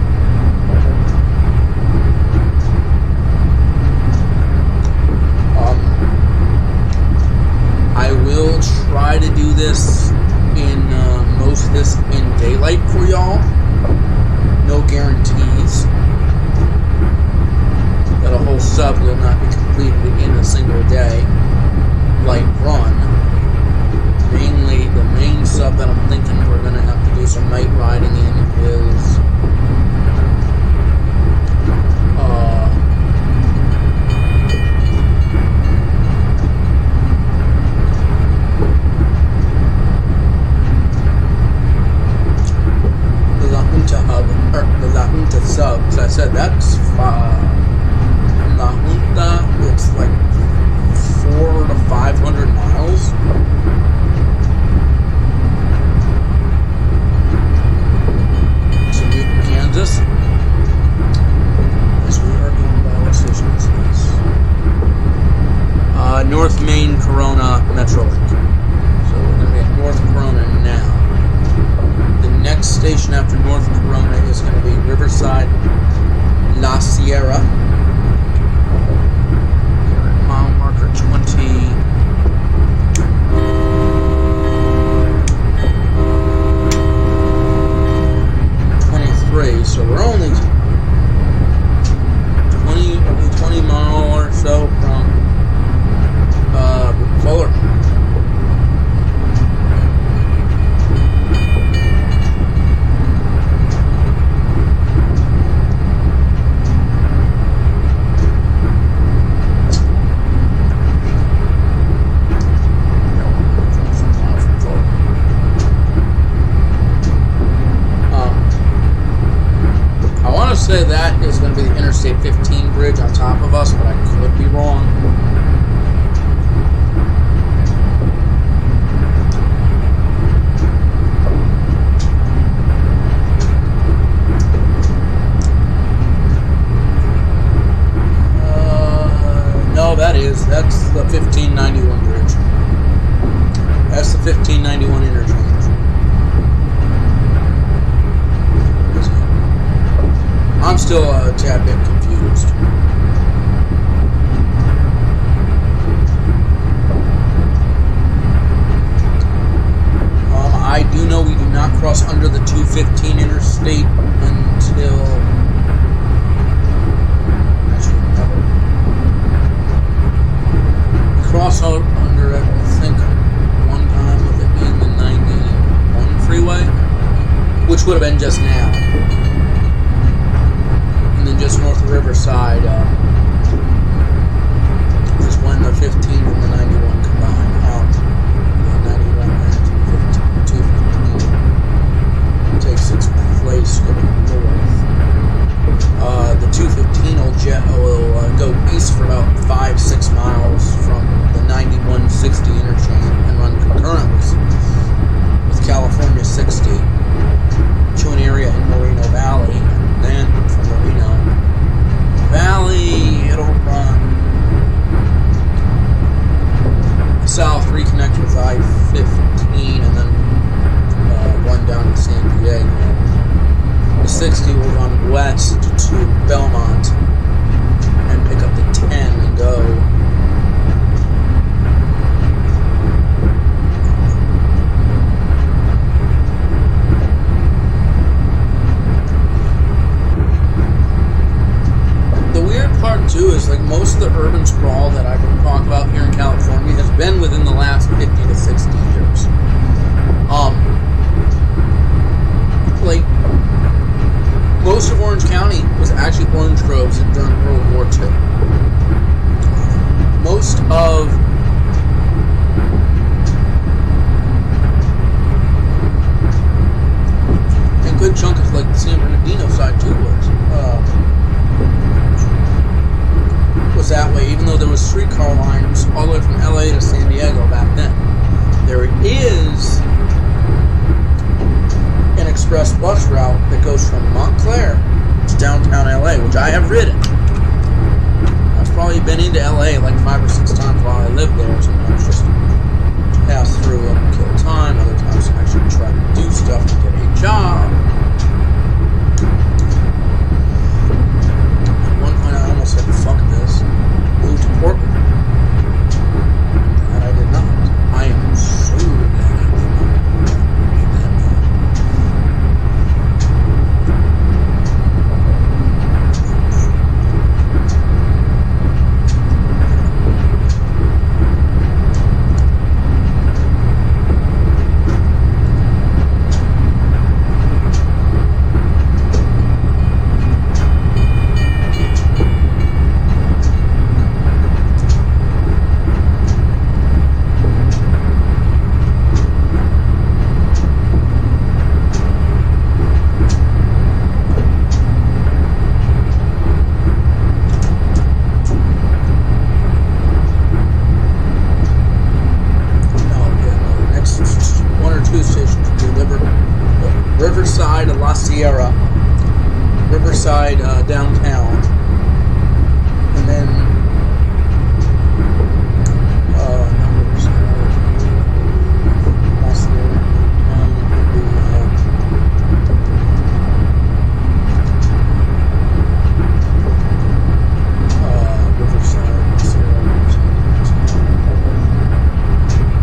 I will try to do this in most of this in daylight for y'all. No guarantees that a whole sub will not be completed in a single day light run. Mainly, the main sub that I'm thinking we're going to have to do some night riding in is the La Junta sub. As I said, that's La Junta. It's like 400 to 500 miles. To Newton, Kansas. As we are going by, what station is this? North Main Corona Metrolink. So we're going to be at North Corona now. The next station after North Corona is going to be Riverside, La Sierra. Mile marker 23. So we're only 20 mile or so from Fullerton. Say that is going to be the Interstate 15 bridge on top of us, but I could be wrong. No, that's the 1591 bridge. That's the 1591 interchange. I'm still a tad bit confused. I do know we do not cross under the 215 interstate until... Actually, never. We cross out under it, I think, one time with it being the 91 freeway, which would have been just now. And then just north of Riverside is when the 15 and the 91 combine. The 91 and 215 takes its place going north. The 215 will go east for about 5-6 miles from the 9160 interchange and run concurrently with California 60 to an area in Moreno Valley. Then from Moreno Valley, it'll run the urban sprawl that I can talk about here in California has been within the last 50 to 60 years. Like, most of Orange County was actually orange groves during World War II. Most of and a good chunk of like the San Bernardino side too was that way, even though there was streetcar lines all the way from LA to San Diego back then. There is an express bus route that goes from Montclair to downtown LA, which I have ridden. I've probably been into LA like 5 or 6 times while I lived there. Sometimes just pass through and kill time, other times actually try to do stuff to get a job. At one point I almost said, fuck this, moved to Portland. That I did not. I am so glad I did not. Riverside downtown, and then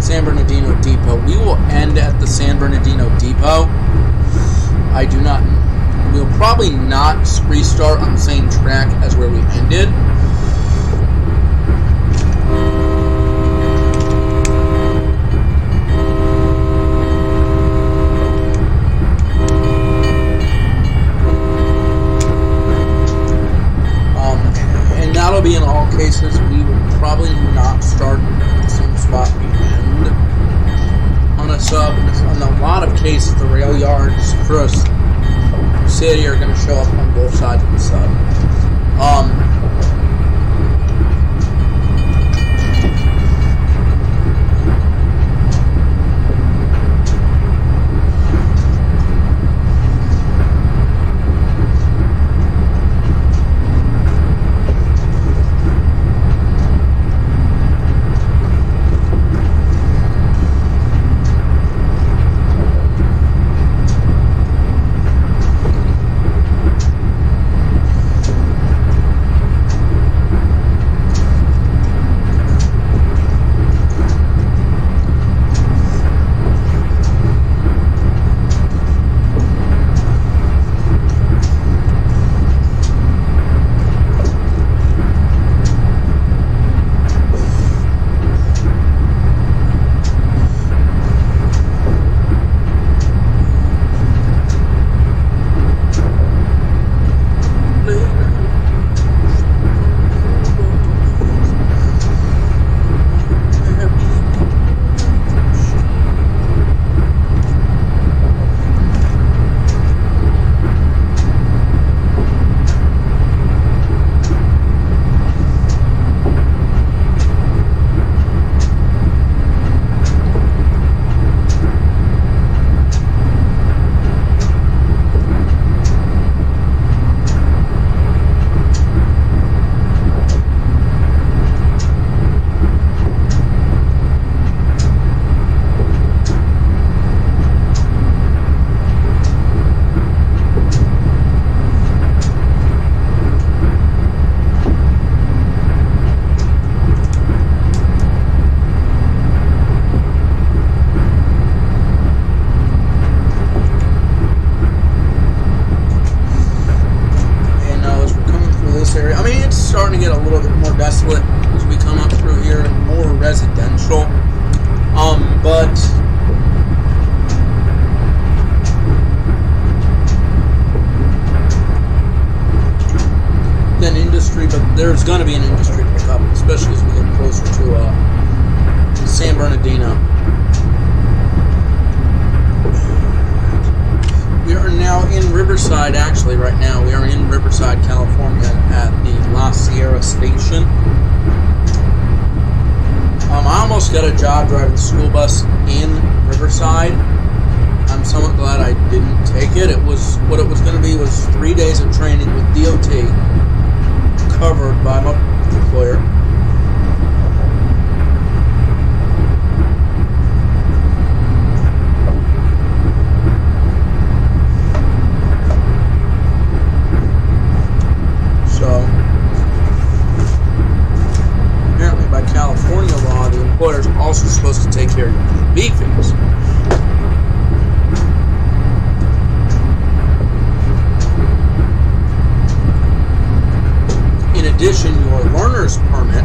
San Bernardino Depot. We will end at the San Bernardino Depot. We'll probably not restart on the same track as where we ended. And that'll be in all cases. We will probably not start at the same spot we end on a sub. In a lot of cases, the rail yards for us city are going to show up on both sides of the sub. there's going to be an industry pickup, especially as we get closer to San Bernardino. We are now in Riverside, actually, right now. We are in Riverside, California, at the La Sierra Station. I almost got a job driving the school bus in Riverside. I'm somewhat glad I didn't take it. What it was going to be was 3 days of training with DOT, covered by my employer. So, apparently by California law, the employer is also supposed to take care of your B fees. In addition, your learner's permit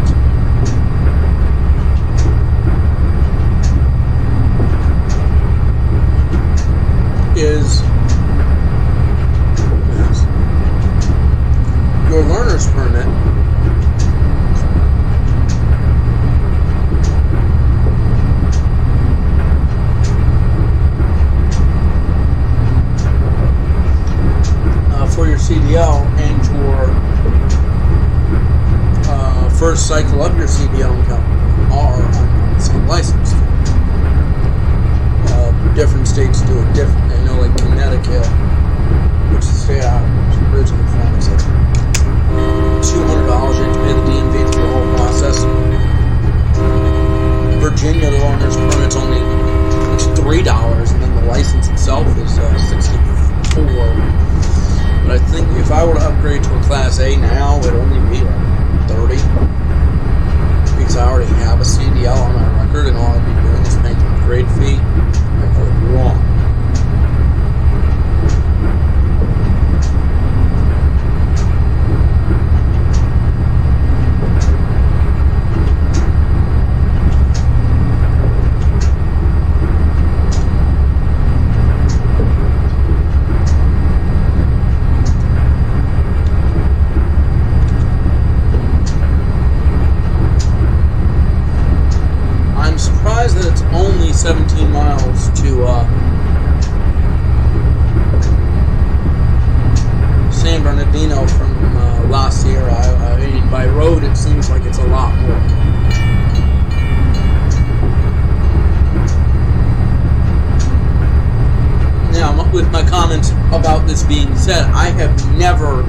is your learner's permit for your CDL and your first cycle of your CDL income are on the same license. Different states do it differently. I know, like Connecticut, which is the state I was originally from, is like $200 you have to pay the DMV through the whole process. Virginia, the learner's permit's only $3, and then the license itself is $64. But I think if I were to upgrade to a Class A now, it'd only be like $30, because I already have a CDL on my record, and all I'd be doing is paying the upgrade fee. I could be wrong. That it's only 17 miles to San Bernardino from La Sierra. I mean, by road it seems like it's a lot more. Now, with my comments about this being said, I have never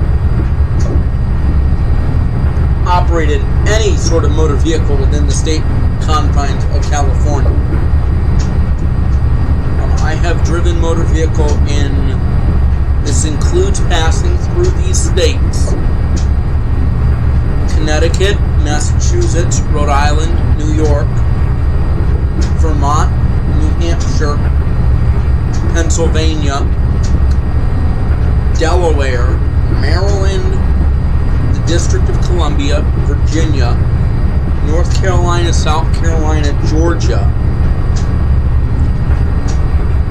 operated any sort of motor vehicle within the state confines of California. I have driven motor vehicle this includes passing through these states: Connecticut, Massachusetts, Rhode Island, New York, Vermont, New Hampshire, Pennsylvania, Delaware, Maryland, the District of Columbia, Virginia, North Carolina, South Carolina, Georgia,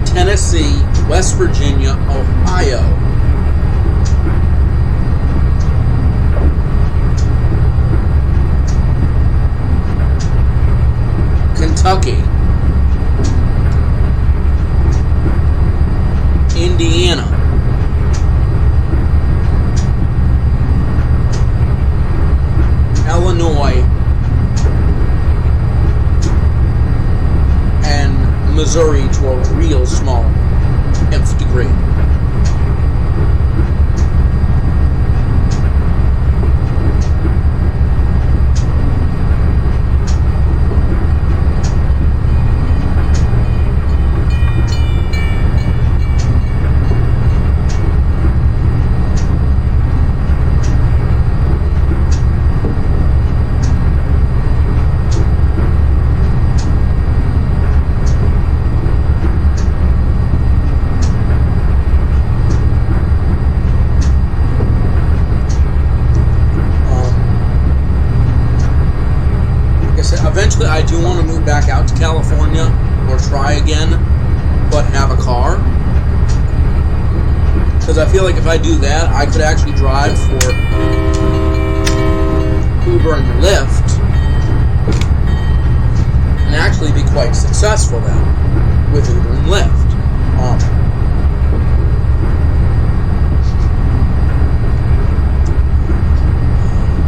Tennessee, West Virginia, Ohio, Kentucky, Indiana, Illinois, and Missouri to a real small nth degree. Eventually, I do want to move back out to California or try again, but have a car. Because I feel like if I do that, I could actually drive for Uber and Lyft and actually be quite successful then with Uber and Lyft.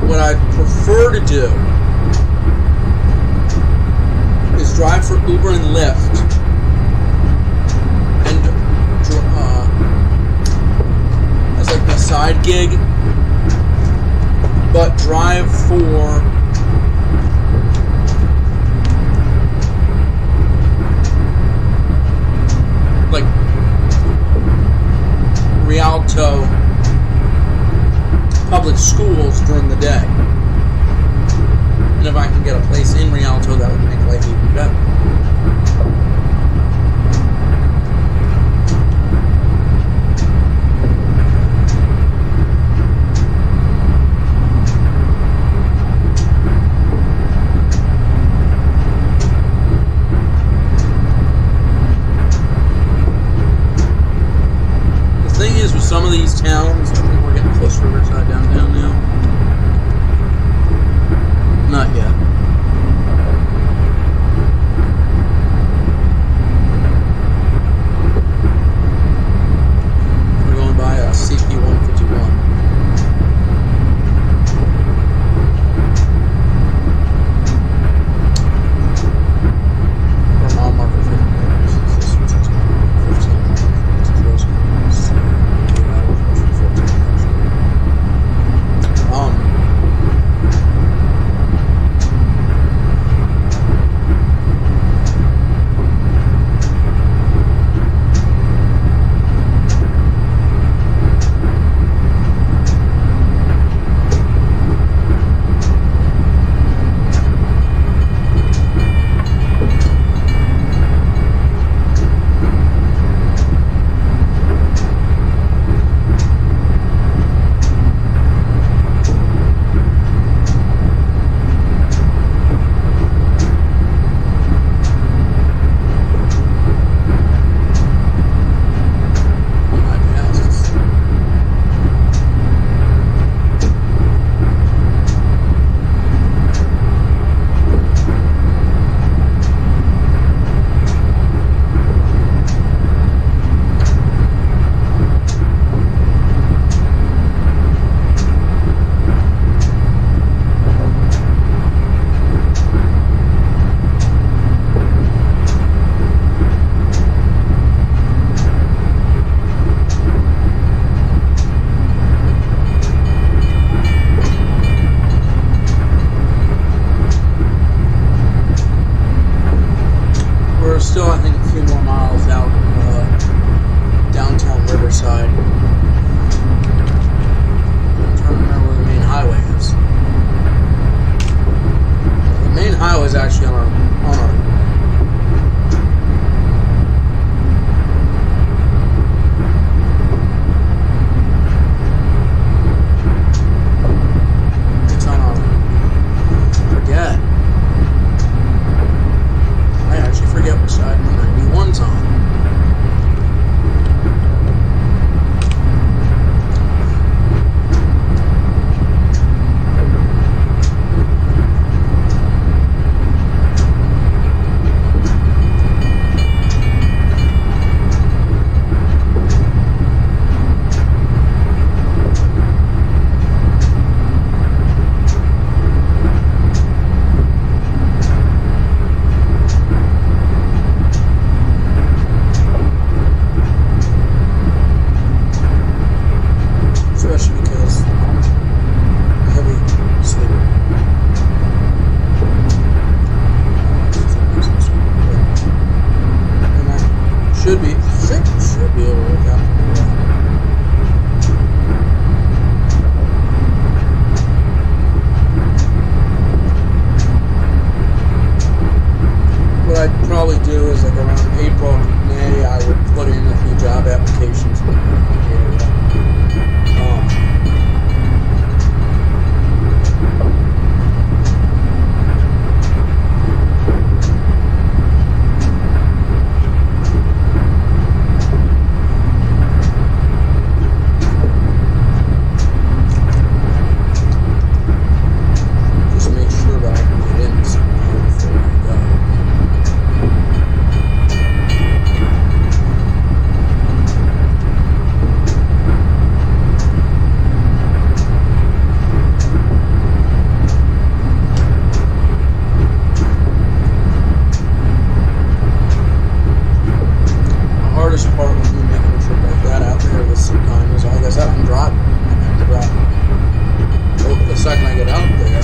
What I prefer to do is drive for Uber and Lyft and as like a side gig, but drive for like Rialto public schools during the day. And if I can get a place in Rialto, that would make life even better. The thing is, with some of these towns, I think we're getting close to Riverside downtown now. Not yet. We're going by CP 151. For mile marker 50 meters. This is 15 miles. It's close. 8 hours, 14 actually. Still, I think, a few more miles out downtown Riverside. I'm trying to remember where the main highway is. The main highway is actually on our forget which side 191's on. Should be able to work out. What I'd probably do is, like, around April, May, I would put in a few job applications in the area. hardest part with me making a trip like that out there was sometimes, like I said, I'm driving. The second I get out there,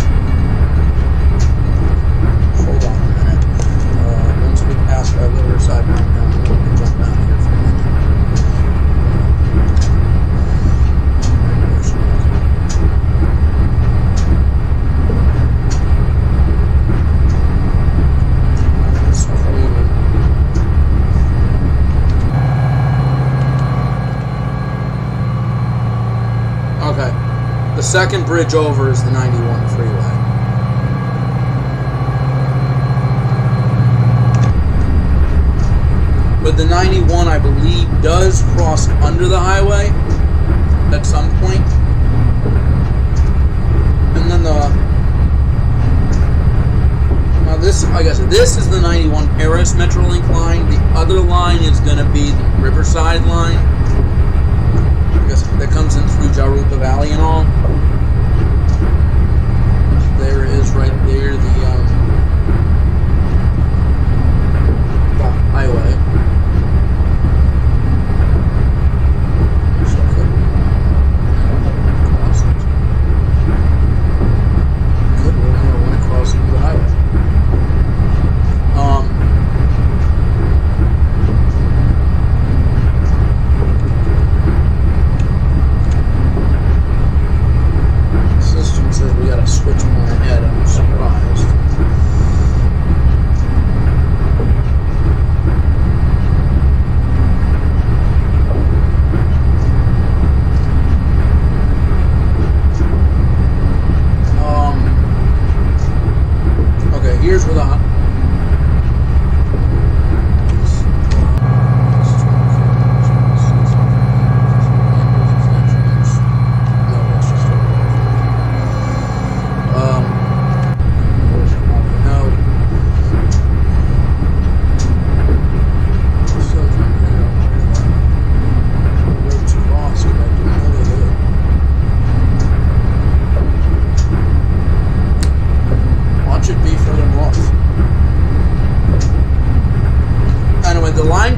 hold on a minute. Once we pass that little side line down, I'm going to jump down here for a minute. Okay, the second bridge over is the 91 freeway. But the 91, I believe, does cross under the highway at some point. And then now this, like I said, this is the 91 Paris Metrolink line. The other line is going to be the Riverside line. That comes in through Jarupa Valley and all. There is right there the highway. Good, we're going to want to cross into the highway. Switch my head, I'm surprised. Okay, here's where the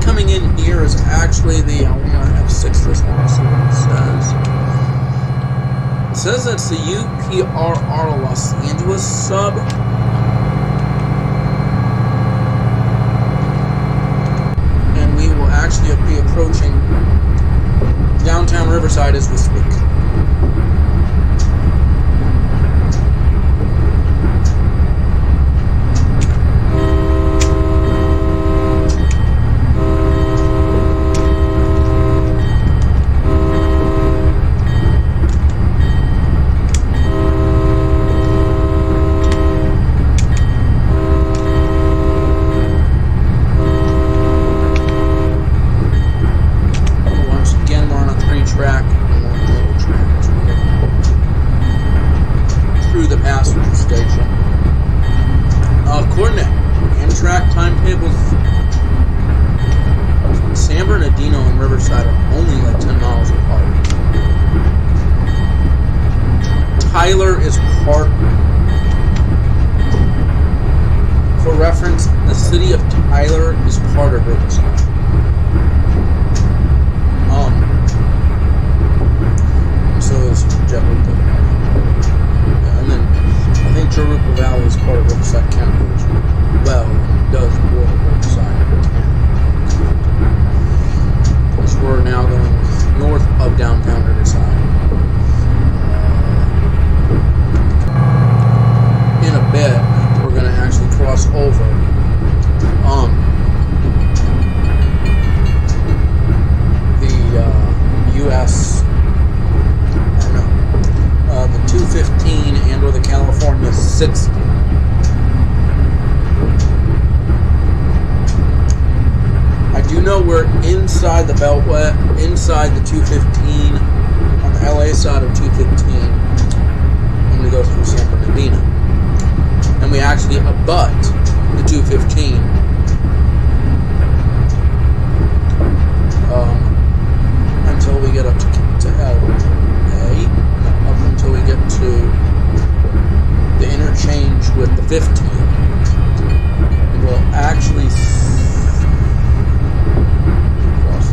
coming in here is actually the, I want to F6 this one, see what it says. It says that's the UPRR Los Angeles sub. And we will actually be approaching downtown Riverside as we speak. San Bernardino and Riverside are only like 10 miles apart. Tyler is part, for reference, the city of Tyler is part of Riverside. So is Jarupa. Yeah, and then I think Jarupa Valley is part of Riverside County as well. It does border Riverside. We're now going north of downtown Riverside. In a bit, we're going to actually cross over the US, or no, the 215 and or the California 60. You know we're inside the Beltway, inside the 215, on the LA side of 215, when we go through San Bernardino. And we actually abut the 215 until we get up to LA, up until we get to the interchange with the 15. And we'll actually cross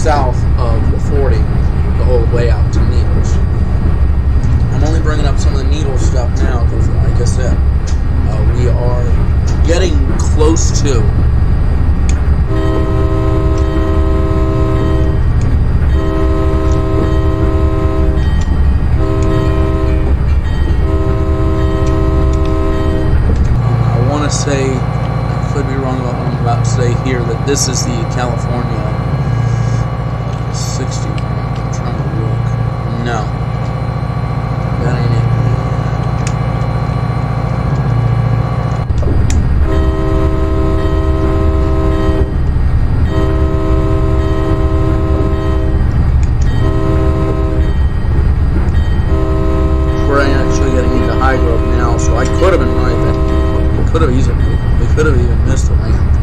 south of the 40 the whole way out to Needles. I'm only bringing up some of the Needles stuff now because, like I said, we are getting close to say, I could be wrong about what I'm about to say here, that this is the California 60. I'm trying to look. No. That ain't it. We're actually getting into high growth now, so I could have been right there. We could have even missed the ramp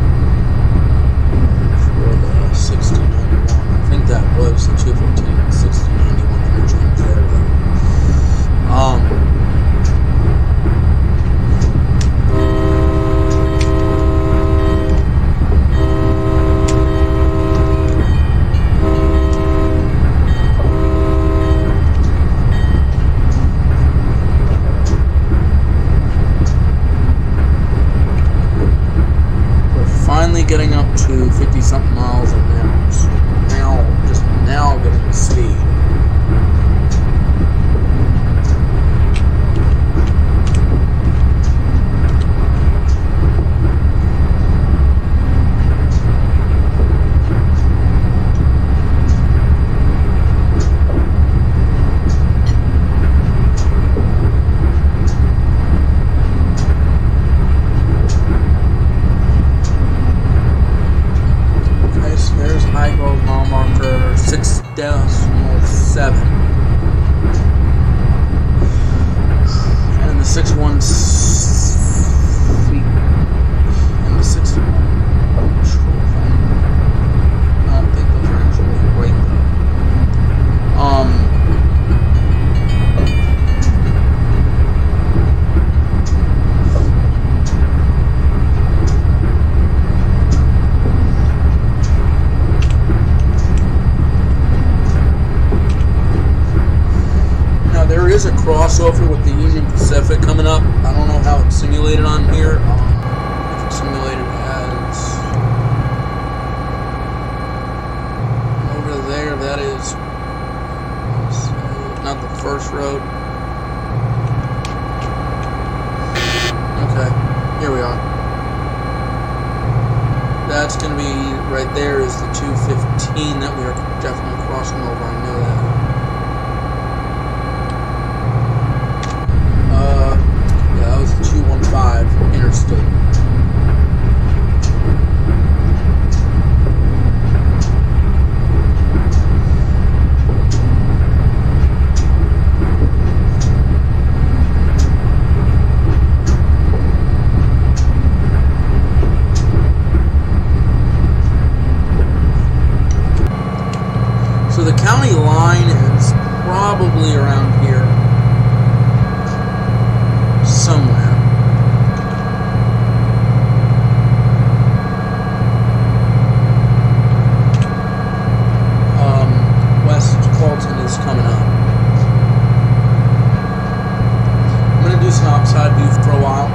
for the 6091. I think that was the 215 and 6091 interchange there, though. Getting up to 50-something miles an hour. So now getting the speed. Marker 6.7, and the 61 feet and the 61. I don't think those are actually right though. There is a crossover with the Union Pacific coming up. I don't know how it's simulated on here. If it's simulated as over there, that is not the first road. Okay, here we are. That's going to be right there is the 215 that we are definitely crossing over. I know that. That was the 215 interstate. So the county line is probably around here. Somewhere. West Colton is coming up. I'm going to do some outside view for a while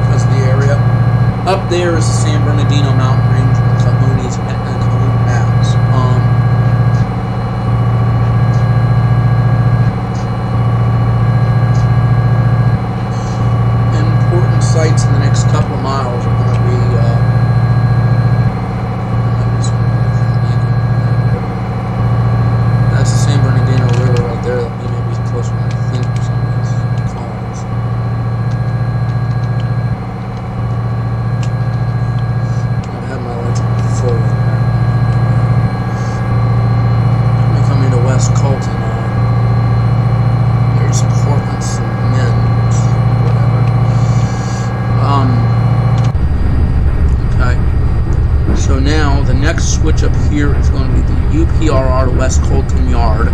because of the area. Up there is the San Bernardino Mountain Range and the Cajuan Pass. Sites in the next couple of miles are going to be that's the San Bernardino River right there. That may be closer than I think for some of these calls. I have my lights on full there. Let me come into West Colton. There's Portland Cement. Okay, so now the next switch up here is going to be the UPRR to West Colton Yard.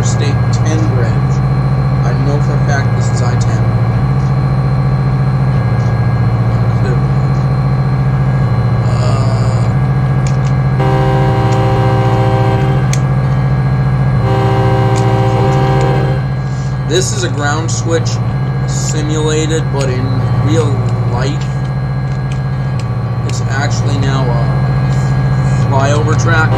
Interstate 10 bridge. I know for a fact this is I-10. This is a ground switch simulated, but in real life, it's actually now a flyover track.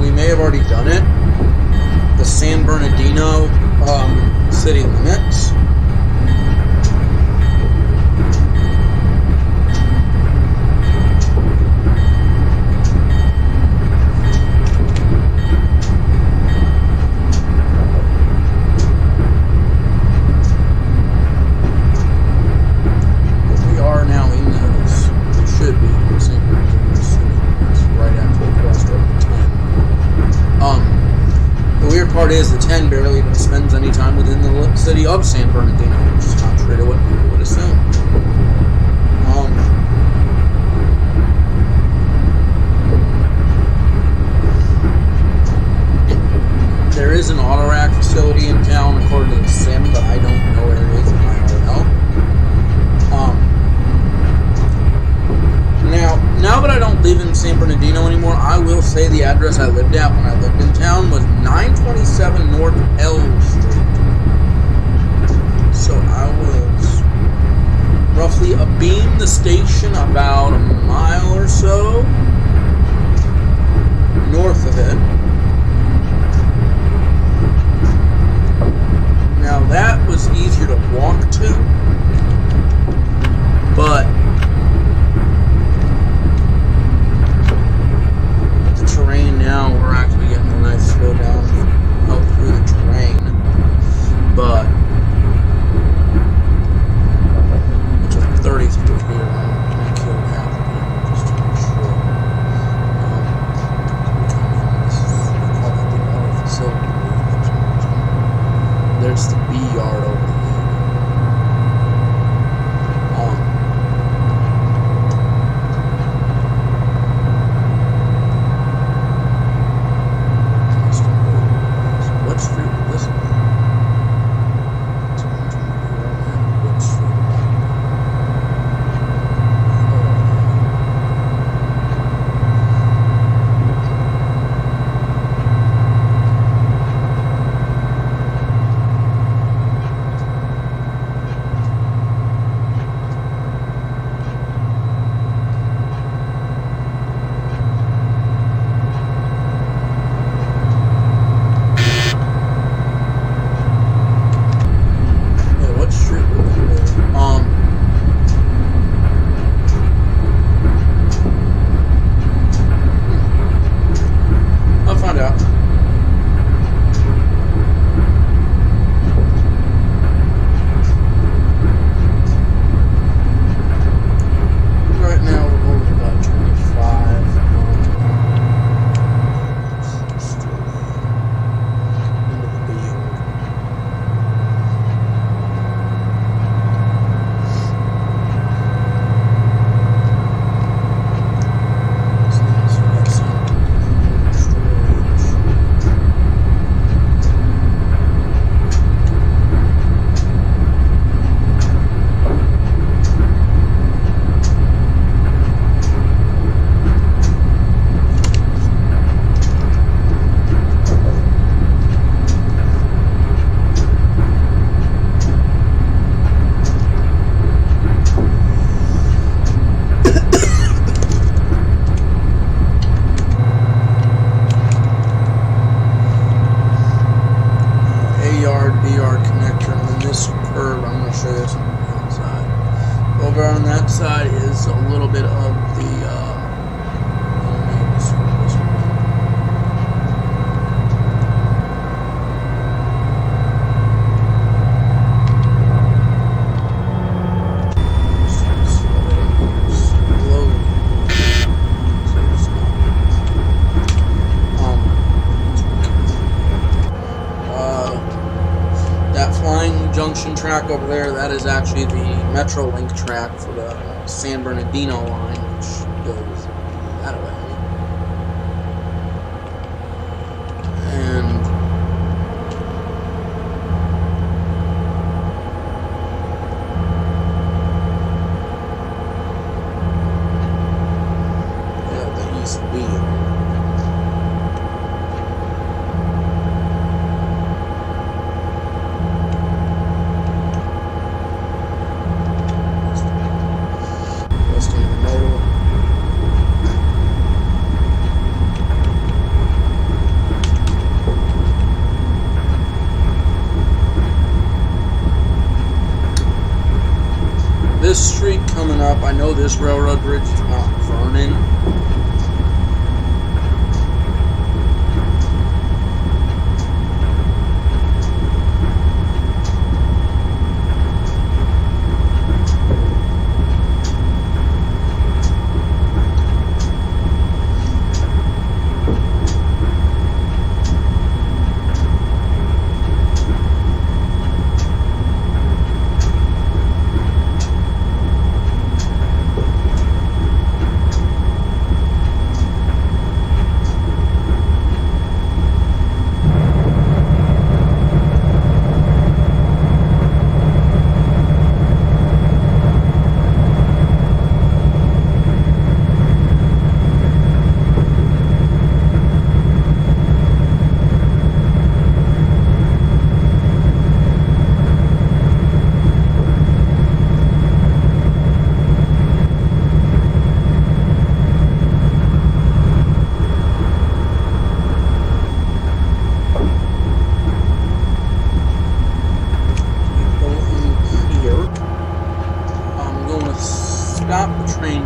We may have already done it. The San Bernardino city limits. But we are now in those. We should be in the San Bernardino city limits right after we crossed over the 10. The weird part is the 10 barely even spends any time within the city of San Bernardino, which is contrary to what people would assume. There is an auto rack facility in town, according to the sim, but I don't know where it is in my IRL. Now that I don't live in San Bernardino anymore, I will say the address I lived at when I lived in town was 927 North L Street. So I was roughly abeam the station about a mile or so north of it. Now that was easier to walk to, but terrain now, we're actually getting a nice slow down out through the terrain, but it's a 30 through here. I'm going to kill half of it just to be sure. This is, we call that the auto facility. There's the B yard over here. Over on that side is a little bit of the junction track over there, that is actually the Metrolink track for the San Bernardino line, which goes that way. And yeah, the east wheel. This street coming up, I know this railroad bridge is Mount Vernon. Stop the train